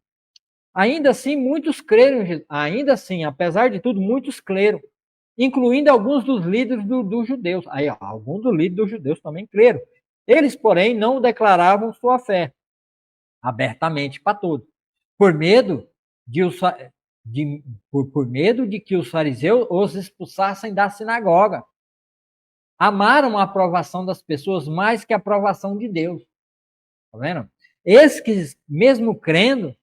Ainda assim, muitos creram em Jesus. Ainda assim, apesar de tudo, muitos creram, incluindo alguns dos líderes dos judeus. Aí, alguns dos líderes dos judeus também creram. Eles, porém, não declaravam sua fé abertamente para todos, por medo por medo de que os fariseus os expulsassem da sinagoga. Amaram a aprovação das pessoas mais que a aprovação de Deus. Tá vendo? Esses que, mesmo crendo,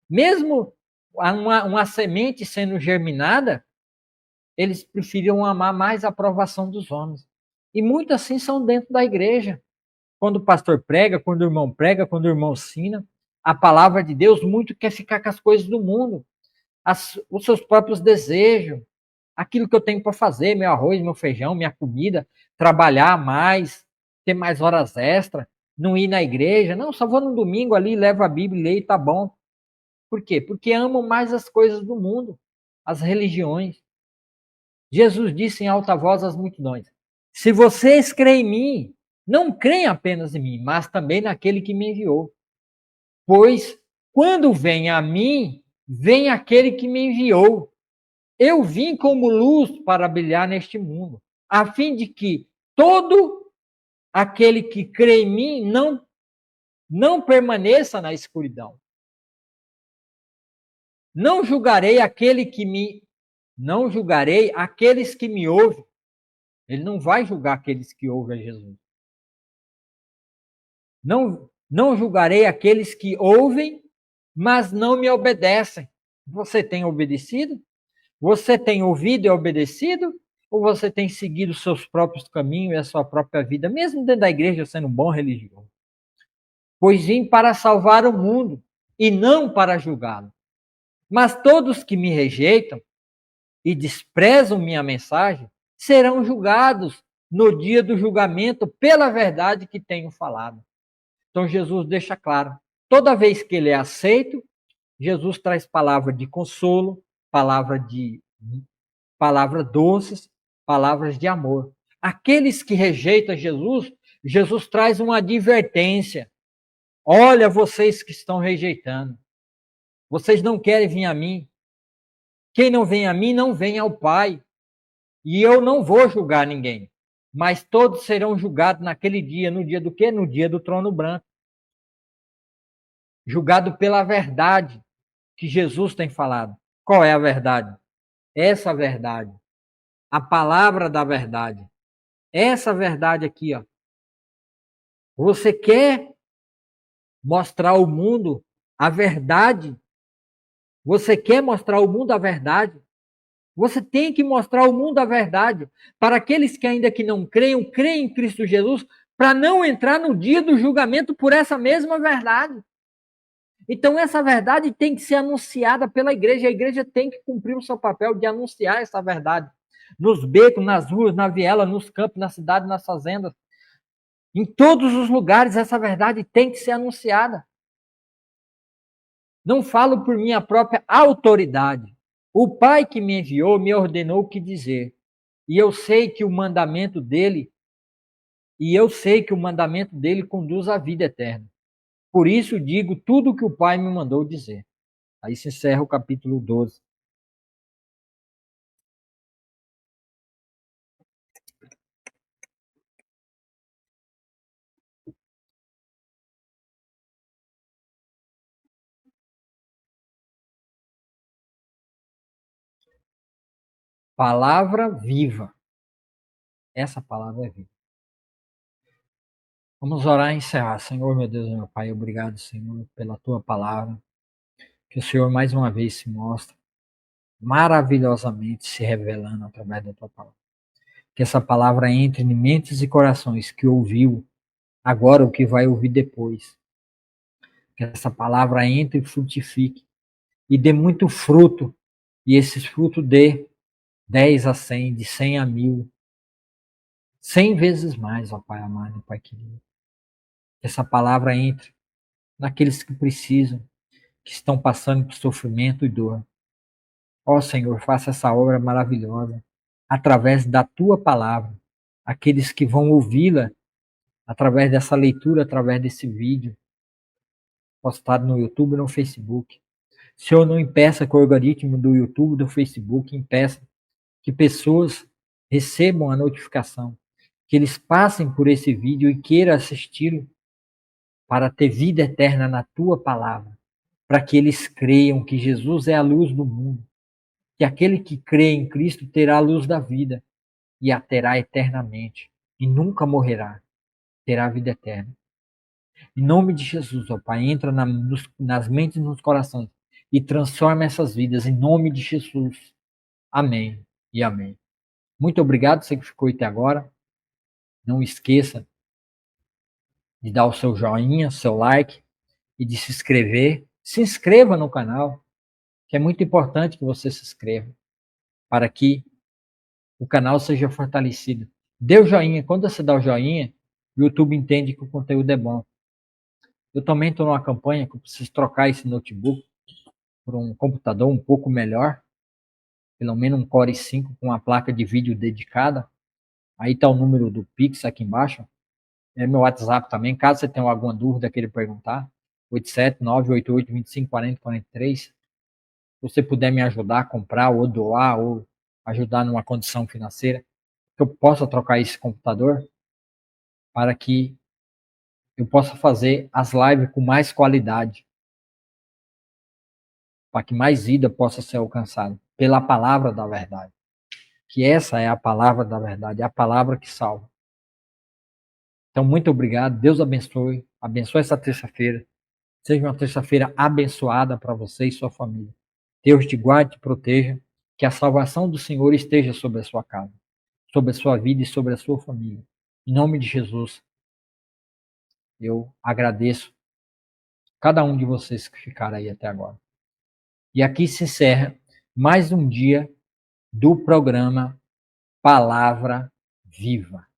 mesmo uma semente sendo germinada, eles preferiam amar mais a aprovação dos homens. E muitos assim são dentro da igreja. Quando o pastor prega, quando o irmão prega, quando o irmão ensina, a palavra de Deus, muito quer ficar com as coisas do mundo, os seus próprios desejos, aquilo que eu tenho para fazer, meu arroz, meu feijão, minha comida, trabalhar mais, ter mais horas extras, não ir na igreja, não, só vou no domingo ali, levo a Bíblia, leio e tá bom. Por quê? Porque amam mais as coisas do mundo, as religiões. Jesus disse em alta voz às multidões: se vocês creem em mim, não creem apenas em mim, mas também naquele que me enviou. Pois quando vem a mim, vem aquele que me enviou. Eu vim como luz para brilhar neste mundo, a fim de que todo aquele que crê em mim não permaneça na escuridão. Não julgarei aqueles que me ouvem. Ele não vai julgar aqueles que ouvem a Jesus. Não julgarei aqueles que ouvem, mas não me obedecem. Você tem obedecido? Você tem ouvido e obedecido? Ou você tem seguido os seus próprios caminhos e a sua própria vida, mesmo dentro da igreja sendo um bom religioso? Pois vim para salvar o mundo e não para julgá-lo. Mas todos que me rejeitam e desprezam minha mensagem serão julgados no dia do julgamento pela verdade que tenho falado. Então Jesus deixa claro, toda vez que ele é aceito, Jesus traz palavra de consolo, palavra doces, palavras de amor. Aqueles que rejeitam Jesus, Jesus traz uma advertência. Olha, vocês que estão rejeitando. Vocês não querem vir a mim. Quem não vem a mim, não vem ao Pai. E eu não vou julgar ninguém. Mas todos serão julgados naquele dia. No dia do quê? No dia do trono branco. Julgado pela verdade que Jesus tem falado. Qual é a verdade? Essa verdade. A palavra da verdade. Essa verdade aqui, ó. Você quer mostrar ao mundo a verdade? Você quer mostrar ao mundo a verdade? Você tem que mostrar ao mundo a verdade. Para aqueles que ainda que não creiam, creem em Cristo Jesus, para não entrar no dia do julgamento por essa mesma verdade. Então essa verdade tem que ser anunciada pela igreja. A igreja tem que cumprir o seu papel de anunciar essa verdade. Nos becos, nas ruas, na viela, nos campos, na cidade, nas fazendas. Em todos os lugares essa verdade tem que ser anunciada. Não falo por minha própria autoridade. O Pai que me enviou me ordenou o que dizer. E eu sei que o mandamento dele conduz à vida eterna. Por isso digo tudo o que o Pai me mandou dizer. Aí se encerra o capítulo 12. Palavra viva. Essa palavra é viva. Vamos orar e encerrar. Senhor, meu Deus e meu Pai, obrigado, Senhor, pela tua palavra. Que o Senhor mais uma vez se mostre maravilhosamente se revelando através da tua palavra. Que essa palavra entre em mentes e corações que ouviu agora, o que vai ouvir depois. Que essa palavra entre e frutifique e dê muito fruto. E esses frutos dê 10 a 100, de 100 a 1000, 100 vezes mais, ó Pai amado, Pai querido. Que essa palavra entre naqueles que precisam, que estão passando por sofrimento e dor. Ó Senhor, faça essa obra maravilhosa através da tua palavra. Aqueles que vão ouvi-la através dessa leitura, através desse vídeo postado no YouTube e no Facebook. Senhor, não impeça que o algoritmo do YouTube, do Facebook, impeça que pessoas recebam a notificação, que eles passem por esse vídeo e queiram assisti-lo para ter vida eterna na tua palavra, para que eles creiam que Jesus é a luz do mundo, que aquele que crê em Cristo terá a luz da vida e a terá eternamente e nunca morrerá, terá vida eterna. Em nome de Jesus, ó Pai, entra nas mentes e nos corações e transforma essas vidas em nome de Jesus. Amém e amém. Muito obrigado, você que ficou até agora. Não esqueça de dar o seu joinha, seu like e de se inscrever. Se inscreva no canal, que é muito importante que você se inscreva para que o canal seja fortalecido. Dê o joinha. Quando você dá o joinha, o YouTube entende que o conteúdo é bom. Eu também estou numa campanha que eu preciso trocar esse notebook por um computador um pouco melhor, pelo menos um Core i5 com uma placa de vídeo dedicada. Aí está o número do Pix aqui embaixo. É meu WhatsApp também, caso você tenha alguma dúvida, queira perguntar. 87988254043. Se você puder me ajudar a comprar ou doar ou ajudar numa condição financeira, que eu possa trocar esse computador para que eu possa fazer as lives com mais qualidade, para que mais vida possa ser alcançada pela palavra da verdade. Que essa é a palavra da verdade, é a palavra que salva. Então, muito obrigado. Deus abençoe. Abençoe essa terça-feira. Seja uma terça-feira abençoada para você e sua família. Deus te guarde e te proteja. Que a salvação do Senhor esteja sobre a sua casa, sobre a sua vida e sobre a sua família. Em nome de Jesus, eu agradeço cada um de vocês que ficaram aí até agora. E aqui se encerra mais um dia do programa Palavra Viva.